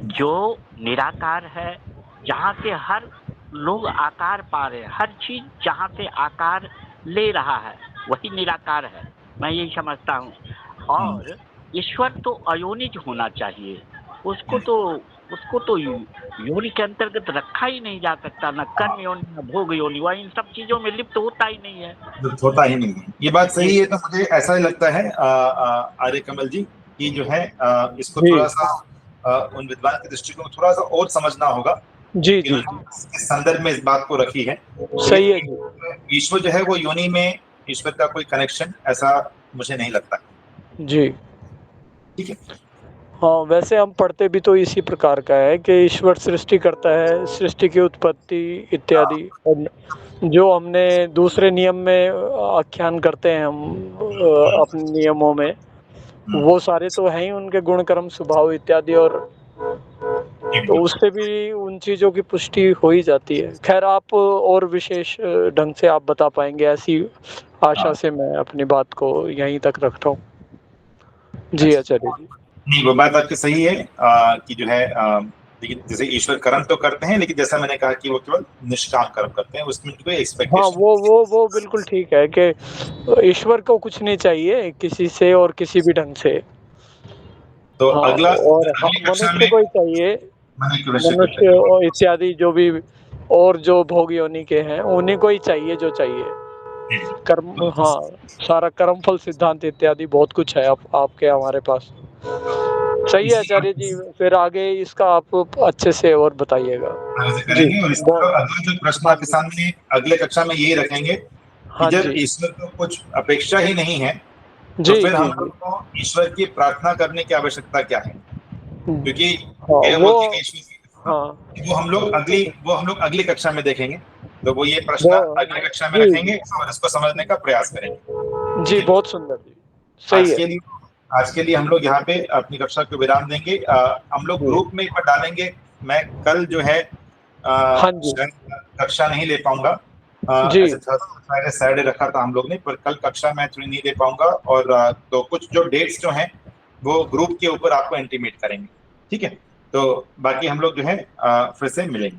जो निराकार है, जहाँ से हर लोग आकार पा रहे हैं, हर चीज जहाँ से आकार ले रहा है वही निराकार है, मैं यही समझता हूँ। और ईश्वर तो अयोनिज होना चाहिए, उसको तो योनि के अंतर्गत रखा ही नहीं जा सकता, न कर्म योनि न भोग योनि, वह इन सब चीजों में लिप्त होता ही नहीं है, होता ही नहीं है। ये बात सही है। तो मुझे ऐसा लगता है आर्य कमल जी कि जो है इसको थोड़ा सा उन विद्वान के दृष्टिकोण को थोड़ा सा और समझना होगा जी जी। इसके संदर्भ में इस बात को रखी है। सही है जी। ईश्वर जो है वो योनि में ईश्वर का कोई कनेक्शन ऐसा मुझे नहीं लगता जी। ठीक है। हाँ, वैसे हम पढ़ते भी तो इसी प्रकार का है कि ईश्वर सृष्टि करता है, सृष्टि की उत्पत्ति इत्यादि, और जो हमने दूसरे नियम में आख्यान करते हैं हम अपने नियमों में, वो सारे तो हैं ही उनके गुण कर्म स्वभाव इत्यादि, और तो उससे भी उन चीज़ों की पुष्टि हो ही जाती है। खैर, आप और विशेष ढंग से आप बता पाएंगे, ऐसी आशा से मैं अपनी बात को यहीं तक रखता हूँ जी। आचार्य जी, नहीं, वो बात आपकी सही है कि जो है लेकिन जैसे ईश्वर कर्म तो करते हैं, लेकिन जैसा मैंने कहा कि वो केवल निष्काम कर्म करते हैं, उसमें कोई हाँ, एक्सपेक्टेशन वो बिल्कुल ठीक है कि ईश्वर को कुछ नहीं चाहिए किसी से और किसी भी ढंग से। तो हाँ, अगला और अगली कक्षा मनुष्य में को ही चाहिए, मनुष्य को मनुष्य चाहिए। और इत्यादि जो भी और जो भोग योनि के हैं उन्हीं को ही चाहिए जो चाहिए। कर्म, हाँ, सारा कर्म फल सिद्धांत इत्यादि बहुत कुछ है आपके हमारे पास। सही है आचार्य जी, फिर आगे इसका आप अच्छे से और बताइएगा। आगे जी, करेंगे। और इसका बहुत, अगला जो प्रश्न हाँ आपके जी, सामने अगले कक्षा में यही रखेंगे कि हाँ जब जी, ईश्वर को कुछ अपेक्षा ही नहीं है, तो जी, फिर जी, हम जी, लोग को ईश्वर की प्रार्थना करने की आवश्यकता क्या है? क्योंकि हाँ, यह वो, बोलते हैं कि ईश्वर हाँ, वो हम लोग अगली कक्षा में देखेंगे। तो वो ये प्रश्न वो, अगली कक्षा में जी, रखेंगे और इसको समझने का प्रयास करेंगे। जी, ठीक है? बहुत सुंदर जी, सही है। आज के लिए हम लोग यहाँ पे अपनी कक्षा को विराम देंगे। हम लोग जी, ग्रुप में एक बार डालेंगे। मैं कल जो है हाँ जी, शायद कक्षा नहीं ले पाऊंगा। जी, ऐसे फ्राइडे सैटरडे रखा था हम लोग ने, पर कल कक्षा मैं थोड़ी नहीं दे पाऊंगा। और तो कुछ जो डेट्स जो हैं वो ग्रुप के ऊपर आपको इंटीमेट करेंगे। ठीक है? तो बाकी हम लोग जो है फिर से मिलेंगे।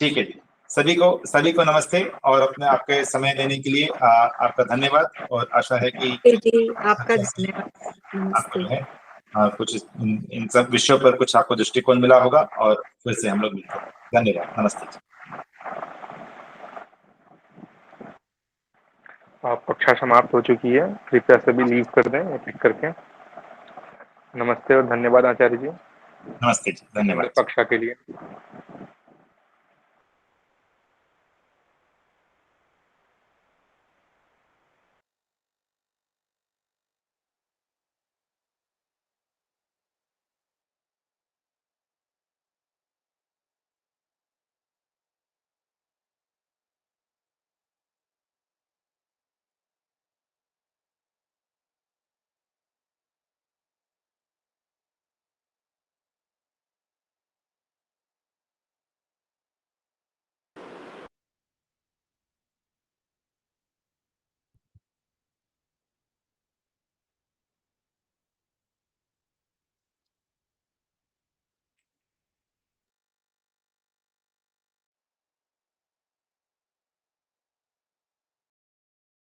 ठीक है जी। सभी को नमस्ते और अपने आपके समय देने के लिए आपका धन्यवाद। और आशा है कि जी, आपका धन्यवाद। आपको नमस्ते। जो है कुछ इन सब विषयों पर कुछ आपको दृष्टिकोण मिला होगा। और फिर से हम लोग मिलते हैं। धन्यवाद। नमस्ते। आप कक्षा समाप्त हो चुकी है, कृपया सभी लीव कर दें टिक करके। नमस्ते और धन्यवाद आचार्य जी, नमस्ते जी, धन्यवाद। कक्षा के लिए।